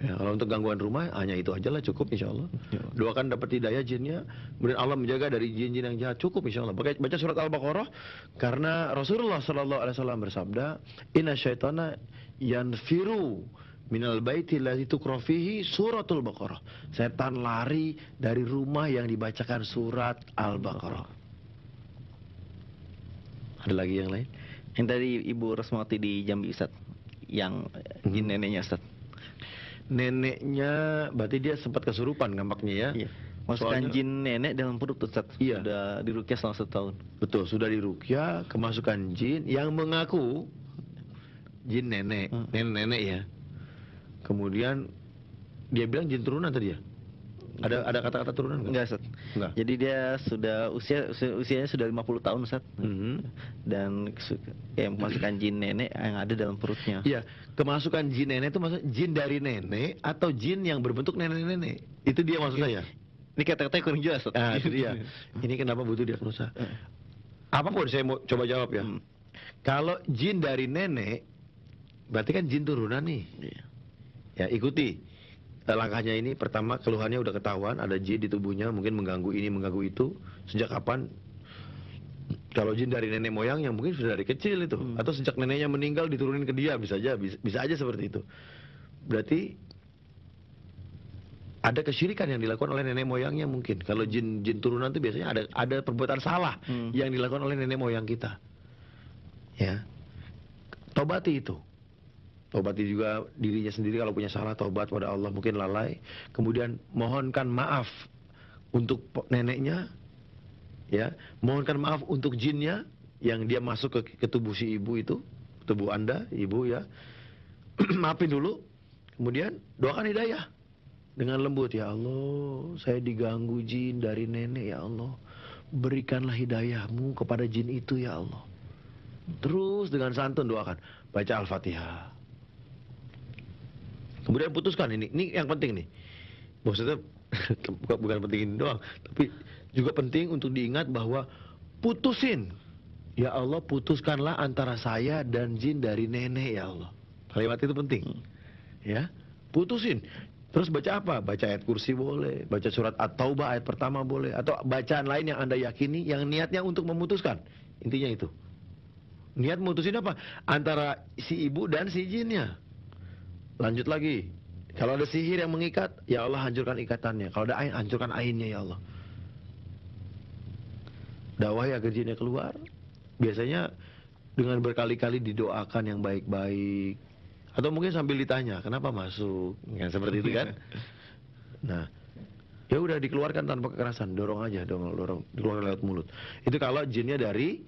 Ya, kalau untuk gangguan rumah hanya itu aja lah cukup insya Allah. Doakan dapat hidayah jinnya, kemudian Allah menjaga dari jin-jin yang jahat, cukup insya Allah. Baca surat Al-Baqarah karena Rasulullah SAW bersabda, Inna syaitana yanfiru minal baiti allazi tuqra fihi suratul Baqarah. Setan lari dari rumah yang dibacakan surat Al-Baqarah. Ada lagi yang lain? Yang tadi Ibu Rasmawati di Jambi Ustaz, yang jin neneknya Ustaz. Neneknya berarti dia sempat kesurupan gampangnya ya. Iya. Masukkan jin nenek dalam perut Ustaz. Iya. Sudah diruqyah selama 1 tahun. Betul, sudah diruqyah, kemasukan jin yang mengaku jin nenek, nenek ya. Kemudian dia bilang jin turunan tadi ya. Ada kata-kata turunan enggak Ustaz? Enggak. Jadi dia sudah usianya sudah 50 tahun Ustaz. Dan memasukkan jin nenek yang ada dalam perutnya. Iya, kemasukan jin nenek itu maksudnya jin dari nenek atau jin yang berbentuk nenek-nenek. Itu dia maksud saya. Ini kata-katanya kurang jelas Ustaz. Nah, itu dia. Ini kenapa butuh diagnosa? Apapun saya mau coba jawab ya. Kalau jin dari nenek berarti kan jin turunan nih. Ya, ikuti. Langkahnya ini pertama keluhannya udah ketahuan ada jin di tubuhnya mungkin mengganggu ini mengganggu itu sejak kapan? Kalau jin dari nenek moyang yang mungkin sudah dari kecil itu atau sejak neneknya meninggal diturunin ke dia bisa aja seperti itu. Berarti ada kesyirikan yang dilakukan oleh nenek moyangnya mungkin. Kalau jin turunan itu biasanya ada perbuatan salah yang dilakukan oleh nenek moyang kita. Ya. Tobati itu. Tobati juga dirinya sendiri kalau punya salah, tobat pada Allah, mungkin lalai. Kemudian mohonkan maaf untuk neneknya, ya. Mohonkan maaf untuk jinnya yang dia masuk ke tubuh si ibu itu, tubuh Anda, ibu ya. Maafin dulu. Kemudian doakan hidayah dengan lembut, ya Allah, saya diganggu jin dari nenek ya Allah. Berikanlah hidayahmu kepada jin itu ya Allah. Terus dengan santun doakan, baca Al-Fatihah. Kemudian putuskan ini yang penting nih. Maksudnya bukan penting ini doang, tapi juga penting untuk diingat bahwa putusin. Ya Allah, putuskanlah antara saya dan jin dari nenek ya Allah. Kalimat itu penting. Ya, putusin. Terus baca apa? Baca ayat kursi boleh, baca surat At-Taubah ayat pertama boleh, atau bacaan lain yang Anda yakini yang niatnya untuk memutuskan. Intinya itu. Niat memutusin apa? Antara si ibu dan si jinnya. Lanjut lagi. Kalau ada sihir yang mengikat, ya Allah hancurkan ikatannya. Kalau ada ain, hancurkan ainnya ya Allah. Dakwahi agar jinnya keluar. Biasanya dengan berkali-kali didoakan yang baik-baik. Atau mungkin sambil ditanya, kenapa masuk? Ya, seperti itu kan. Nah, ya udah dikeluarkan tanpa kekerasan, dorong aja, dorong, dikeluarkan lewat mulut. Itu kalau jinnya dari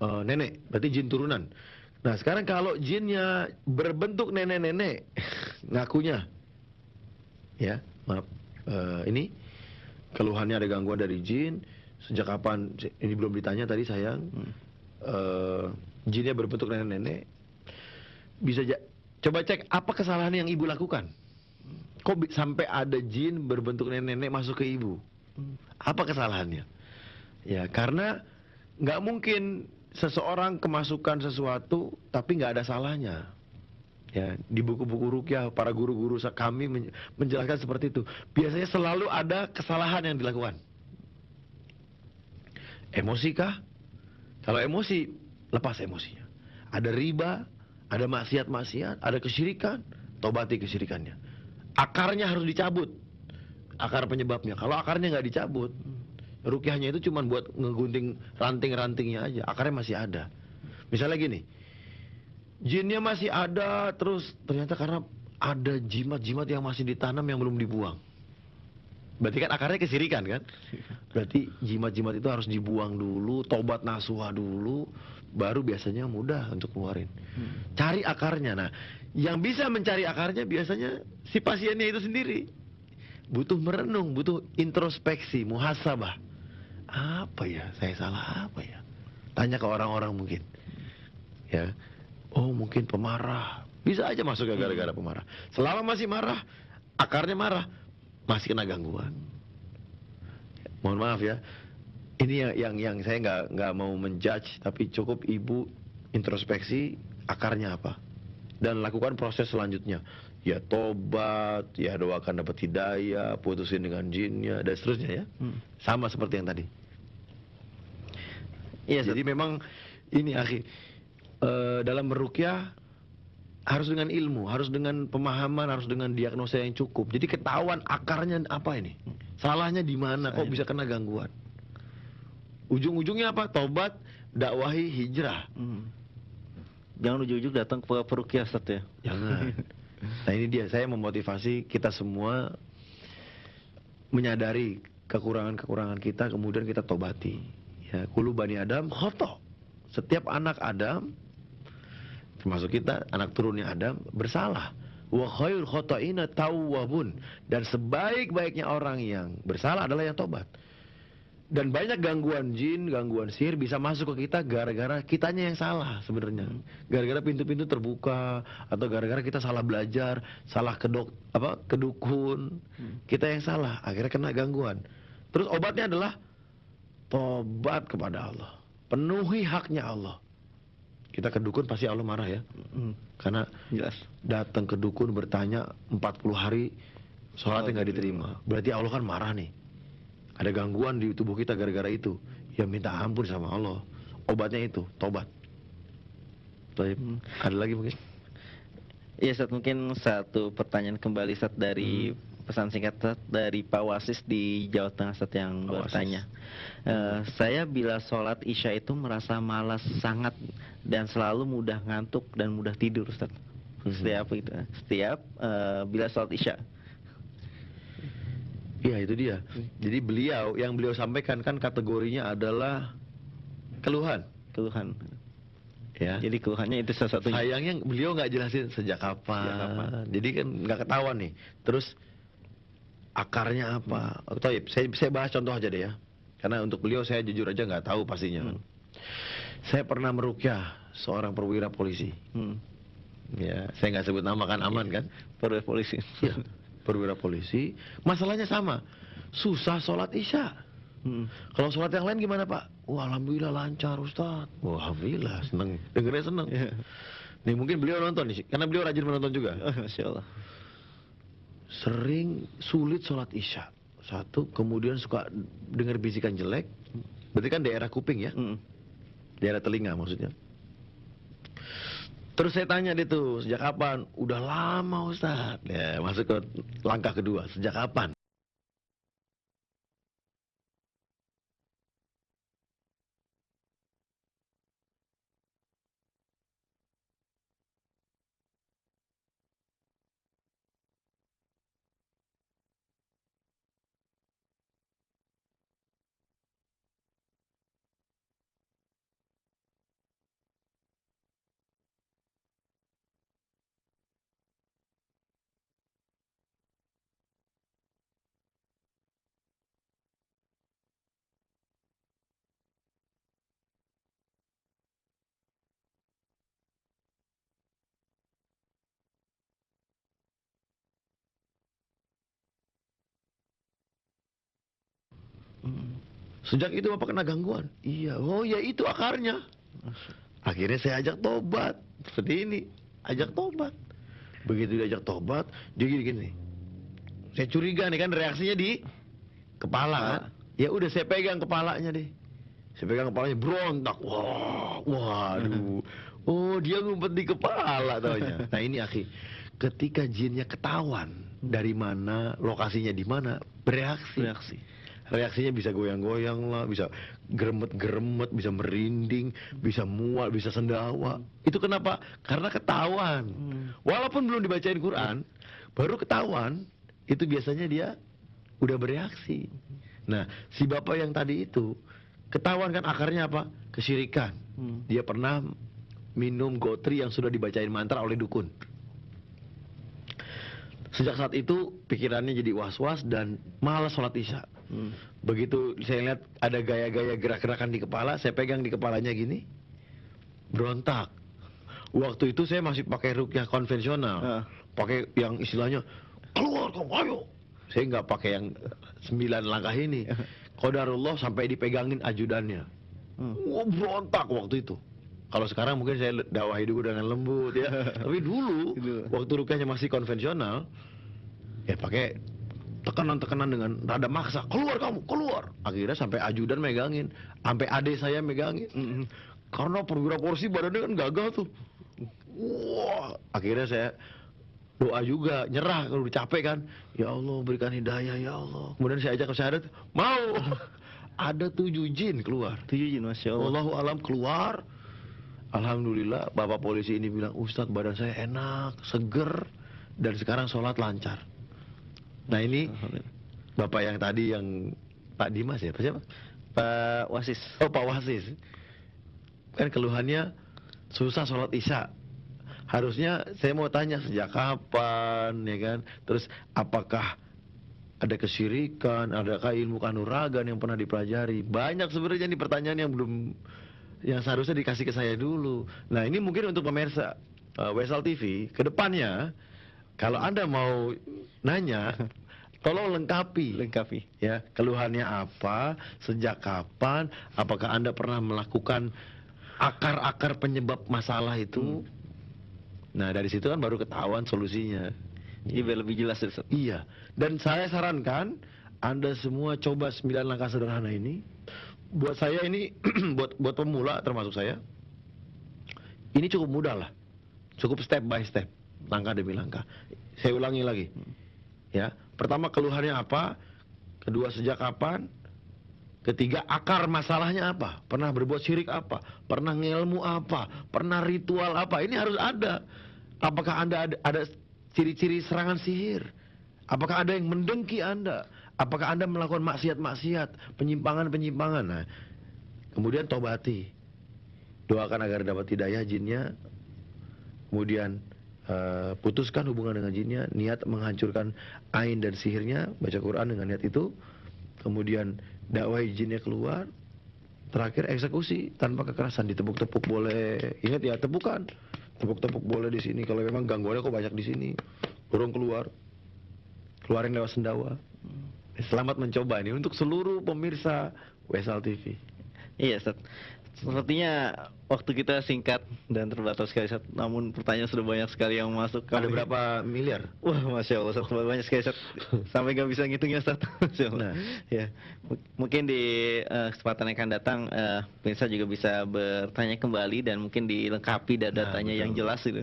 nenek, berarti jin turunan. Nah sekarang kalau jinnya berbentuk nenek-nenek, ngakunya, ya maaf, ini keluhannya ada gangguan dari jin, sejak kapan? Ini belum ditanya tadi sayang. Jinnya berbentuk nenek-nenek, bisa coba cek apa kesalahan yang ibu lakukan. Kok sampai ada jin berbentuk nenek-nenek masuk ke ibu? Apa kesalahannya? Ya karena nggak mungkin seseorang kemasukan sesuatu tapi nggak ada salahnya. Ya, di buku-buku ruqyah para guru-guru kami menjelaskan seperti itu. Biasanya selalu ada kesalahan yang dilakukan. Emosi kah? Kalau emosi, lepas emosinya. ada riba, ada maksiat-maksiat, ada kesyirikan, tobati kesyirikannya. Akarnya harus dicabut, akar penyebabnya. Kalau akarnya nggak dicabut, ruqyahnya itu cuma buat ngegunting ranting-rantingnya aja, akarnya masih ada. Misalnya gini, jinnya masih ada, terus ternyata karena ada jimat-jimat yang masih ditanam yang belum dibuang. Berarti kan akarnya kesyirikan kan? Berarti jimat-jimat itu harus dibuang dulu, tobat nasuha dulu, baru biasanya mudah untuk keluarin. Cari akarnya. Nah, yang bisa mencari akarnya biasanya si pasiennya itu sendiri. Butuh merenung, butuh introspeksi, muhasabah. Apa ya? Saya salah apa ya? Tanya ke orang-orang mungkin. Ya. Oh, mungkin pemarah. Bisa aja masuk gara-gara pemarah. Selama masih marah, akarnya marah, masih kena gangguan. Mohon maaf ya. Ini yang saya nggak mau menjudge, tapi cukup ibu introspeksi akarnya apa dan lakukan proses selanjutnya. Ya tobat, ya doakan dapat hidayah, putusin dengan jinnya dan seterusnya ya. Sama seperti yang tadi. Iya, jadi memang ini akhi, dalam meruqyah harus dengan ilmu, harus dengan pemahaman, harus dengan diagnosa yang cukup. Jadi ketahuan akarnya apa ini, salahnya di mana, kok bisa kena gangguan. Ujung-ujungnya apa? Tobat, dakwahi, hijrah. Jangan ujung-ujung datang ke peruqyah, Ustaz ya. Jangan. Nah ini dia, saya memotivasi kita semua menyadari kekurangan-kekurangan kita, kemudian kita tobati. Ya, kullu bani Adam khata'. Setiap anak Adam, termasuk kita, anak turunnya Adam, bersalah. Wa khairul khata'ina tawwabun. Dan sebaik-baiknya orang yang bersalah adalah yang tobat. Dan banyak gangguan jin, gangguan sihir bisa masuk ke kita gara-gara kitanya yang salah sebenarnya. Gara-gara pintu-pintu terbuka, atau gara-gara kita salah belajar, salah ke dukun. Kita yang salah, akhirnya kena gangguan. Terus obatnya adalah tobat kepada Allah. Penuhi haknya Allah. Kita ke dukun pasti Allah marah ya. Karena Jelas. datang ke dukun bertanya 40 hari sholatnya nggak diterima. Berarti Allah kan marah nih. Ada gangguan di tubuh kita gara-gara itu. Ya minta ampun sama Allah. Obatnya itu, tobat. Baik. Ada lagi mungkin? Iya, Ustaz, mungkin satu pertanyaan kembali, Ustaz, dari pesan singkat, Ustaz, dari Pak Wasis di Jawa Tengah, Ustaz, yang bertanya. Saya bila sholat Isya itu merasa malas sangat dan selalu mudah ngantuk dan mudah tidur, Ustaz. Setiap bila sholat Isya. Iya, itu dia. Jadi yang beliau sampaikan kan kategorinya adalah keluhan. Ya. Jadi keluhannya itu salah satunya. Sayangnya beliau nggak jelasin sejak kapan. Jadi kan nggak ketahuan nih. Terus akarnya apa? Saya bahas contoh aja deh ya. Karena untuk beliau saya jujur aja nggak tahu pastinya. Saya pernah meruqyah seorang perwira polisi. Ya, saya nggak sebut nama kan, aman kan? Perwira polisi. Ya, perwira polisi. Masalahnya sama, susah sholat Isya. Kalau sholat yang lain gimana Pak? Wah, alhamdulillah lancar Ustaz. Wah, alhamdulillah, seneng, dengernya seneng. Nih mungkin beliau nonton nih, karena beliau rajin menonton juga. Masya Allah. Sering sulit sholat Isya. Satu, kemudian suka dengar bisikan jelek. Berarti kan daerah kuping ya, daerah telinga maksudnya. Terus saya tanya dia tuh, sejak kapan? Udah lama Ustaz. Ya, masuk ke langkah kedua, sejak kapan? Sejak itu Bapak kena gangguan? Iya. Oh ya, itu akarnya. Akhirnya saya ajak tobat. Seperti ini, ajak tobat. Begitu diajak tobat, dia gini-gini. Saya curiga nih kan reaksinya di kepala kan. Ya udah, saya pegang kepalanya deh. Saya pegang kepalanya, berontak. Wah, waduh. Oh, dia ngumpet di kepala taunya. Nah ini akhi, ketika jinnya ketahuan dari mana, lokasinya di mana, bereaksi. Reaksinya bisa goyang-goyang lah, bisa geremet-geremet, bisa merinding, bisa mual, bisa sendawa. Itu kenapa? Karena ketahuan. Walaupun belum dibacain Quran, baru ketahuan, itu biasanya dia udah bereaksi. Nah, si bapak yang tadi itu, ketahuan kan akarnya apa? Kesyirikan. Dia pernah minum gotri yang sudah dibacain mantra oleh dukun. Sejak saat itu pikirannya jadi was-was dan malas sholat isya. Begitu saya lihat ada gaya-gaya gerak-gerakan di kepala, saya pegang di kepalanya gini, berontak. Waktu itu saya masih pakai ruqyah konvensional, pakai yang istilahnya keluar kamu ayo. Saya nggak pakai yang 9 langkah ini. Qadarullah sampai dipegangin ajudannya. Wah, berontak waktu itu. Kalau sekarang mungkin saya dakwahi dulu dengan lembut ya. Tapi dulu waktu ruqyahnya masih konvensional, ya pakai tekanan-tekanan dengan rada maksa, keluar kamu, keluar. Akhirnya sampai ajudan megangin, sampai adik saya megangin. Karena perwira polisi badannya kan gagah tuh. Wah, akhirnya saya doa juga, nyerah kalau udah capek kan. Ya Allah berikan hidayah ya Allah. Kemudian saya ajak ke syahadat, mau. Ada 7 jin keluar. 7 jin, Masya Allah. Wallahu alam keluar. Alhamdulillah bapak polisi ini bilang, Ustadz badan saya enak, seger, dan sekarang sholat lancar. Nah ini bapak yang tadi yang Pak Dimas ya, Pak siapa? Pak Wasis. Oh Pak Wasis. Kan keluhannya susah sholat isya. Harusnya saya mau tanya sejak kapan ya kan? Terus apakah ada kesyirikan, adakah ilmu kanuragan yang pernah dipelajari? Banyak sebenarnya nih pertanyaan yang belum, yang seharusnya dikasih ke saya dulu. Nah ini mungkin untuk pemirsa Wesal TV, ke depannya kalau Anda mau nanya, tolong lengkapi ya, keluhannya apa, sejak kapan, apakah Anda pernah melakukan akar-akar penyebab masalah itu. Nah dari situ kan baru ketahuan solusinya. Jadi biar lebih jelas Ustaz. Iya, dan saya sarankan Anda semua coba 9 langkah sederhana ini. Buat saya ini, buat pemula termasuk saya, ini cukup mudah lah, cukup step by step, langkah demi langkah. Saya ulangi lagi, ya. Pertama keluhannya apa, kedua sejak kapan, ketiga akar masalahnya apa, pernah berbuat syirik apa, pernah ngilmu apa, pernah ritual apa, ini harus ada. Apakah Anda ada ciri-ciri serangan sihir? Apakah ada yang mendengki Anda? Apakah Anda melakukan maksiat-maksiat, penyimpangan-penyimpangan? Nah, kemudian tobati. Doakan agar dapat hidayah jinnya. Kemudian putuskan hubungan dengan jinnya, niat menghancurkan ain dan sihirnya, baca Quran dengan niat itu. Kemudian dakwahi jinnya keluar. Terakhir eksekusi tanpa kekerasan, ditepuk-tepuk boleh. Ingat ya, tepukan. Tepuk-tepuk boleh di sini. Kalau memang gangguannya kok banyak di sini, burung keluar. Keluarin lewat sendawa. Selamat mencoba ini untuk seluruh pemirsa Wesal TV. Iya, Ustaz. Sepertinya waktu kita singkat dan terbatas sekali, Ustaz. Namun pertanyaan sudah banyak sekali yang masuk. Ada berapa miliar? Wah, Masya Allah, Ustaz. Banyak sekali, Ustaz. Sampai nggak bisa ngitungnya, Ustaz. Masya Allah. Nah. Ya. Mungkin di kesempatan yang akan datang, pemirsa juga bisa bertanya kembali dan mungkin dilengkapi datanya yang jelas gitu.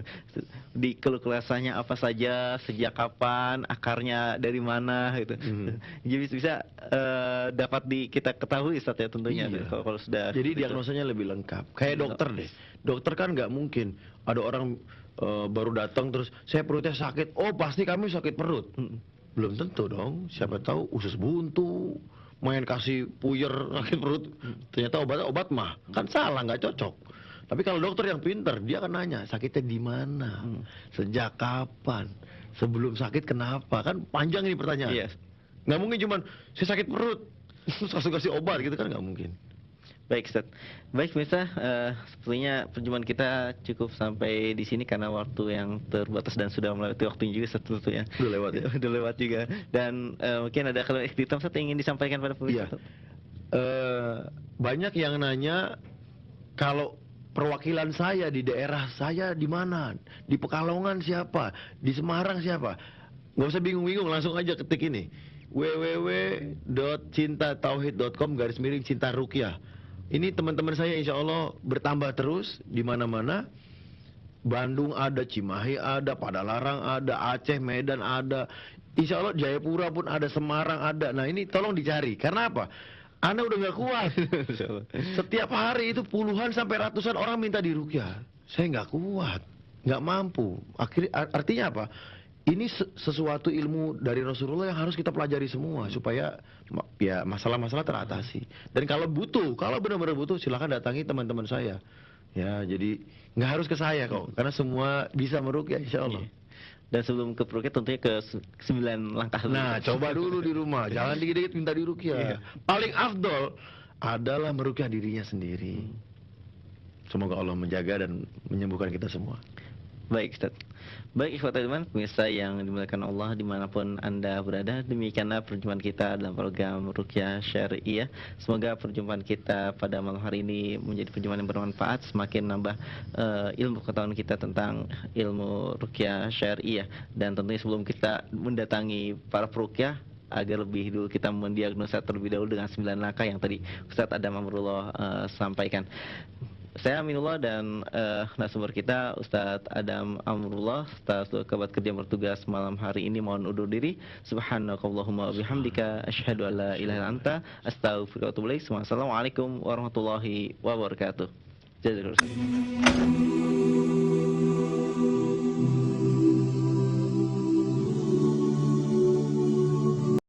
Di keluh kesahnya apa saja, sejak kapan, akarnya dari mana gitu. Jadi bisa dapat kita ketahui, Ustaz, ya tentunya. Iya. Kalau sudah. Jadi diagnosanya lebih lengkap. Kayak dokter deh. Dokter kan nggak mungkin ada orang baru datang terus saya perutnya sakit. Oh pasti kami sakit perut. Belum tentu dong. Siapa tahu usus buntu, main kasih puyer sakit perut. Ternyata obat mah kan salah, nggak cocok. Tapi kalau dokter yang pintar, dia akan nanya sakitnya di mana, sejak kapan, sebelum sakit kenapa, kan panjang ini pertanyaan. Yes. Nggak mungkin cuman saya sakit perut, terus langsung kasih obat gitu kan nggak mungkin. Baik, Ustaz. Baik, pemirsa, sepertinya perjumpaan kita cukup sampai di sini karena waktu yang terbatas dan sudah melewati waktunya juga, Ustaz, tentunya. Udah lewat ya? Udah lewat juga. Dan mungkin ada kalau ikhtitam, Ustaz, yang ingin disampaikan pada pemirsa? Iya. Banyak yang nanya kalau perwakilan saya di daerah saya di mana, di Pekalongan siapa, di Semarang siapa. Nggak usah bingung-bingung, langsung aja ketik ini www.cintatauhid.com/cinta ruqyah. Ini teman-teman saya insya Allah bertambah terus di mana-mana. Bandung ada, Cimahi ada, Padalarang ada, Aceh, Medan ada, insya Allah Jayapura pun ada, Semarang ada. Nah ini tolong dicari, karena apa? Anda udah nggak kuat. Setiap hari itu puluhan sampai ratusan orang minta diruqyah. Saya nggak kuat, nggak mampu. Artinya apa? Ini sesuatu ilmu dari Rasulullah yang harus kita pelajari semua supaya ya masalah-masalah teratasi. Dan kalau benar-benar butuh, silakan datangi teman-teman saya. Ya, jadi nggak harus ke saya kok, karena semua bisa meruqyah insya Allah. Dan sebelum ke ruqyah tentunya ke 9 langkah dulu. Nah, coba dulu di rumah, jangan dikit-dikit minta diruqyah. Paling afdol adalah meruqyah dirinya sendiri. Semoga Allah menjaga dan menyembuhkan kita semua. Baik Ustaz. Baik ikhwatul iman, pemirsa yang dimuliakan Allah dimanapun Anda berada, demikianlah perjumpaan kita dalam program Ruqyah Syariah. Semoga perjumpaan kita pada malam hari ini menjadi perjumpaan yang bermanfaat, semakin nambah ilmu pengetahuan kita tentang ilmu Ruqyah Syariah. Dan tentunya sebelum kita mendatangi para peruqyah, agar lebih dulu kita mendiagnosa terlebih dahulu dengan 9 langkah yang tadi Ustaz Adam Amrullah sampaikan. Saya Aminullah dan narasumber kita Ustadz Adam Amrullah, atas kebat kerja bertugas malam hari ini mohon undur diri. Subhanakallahumma wabihamdika asyhadu an la ilaha illa anta astaghfiruka wa atubu ilaik. Wassalamualaikum warahmatullahi wabarakatuh. Jazakallahu khairan.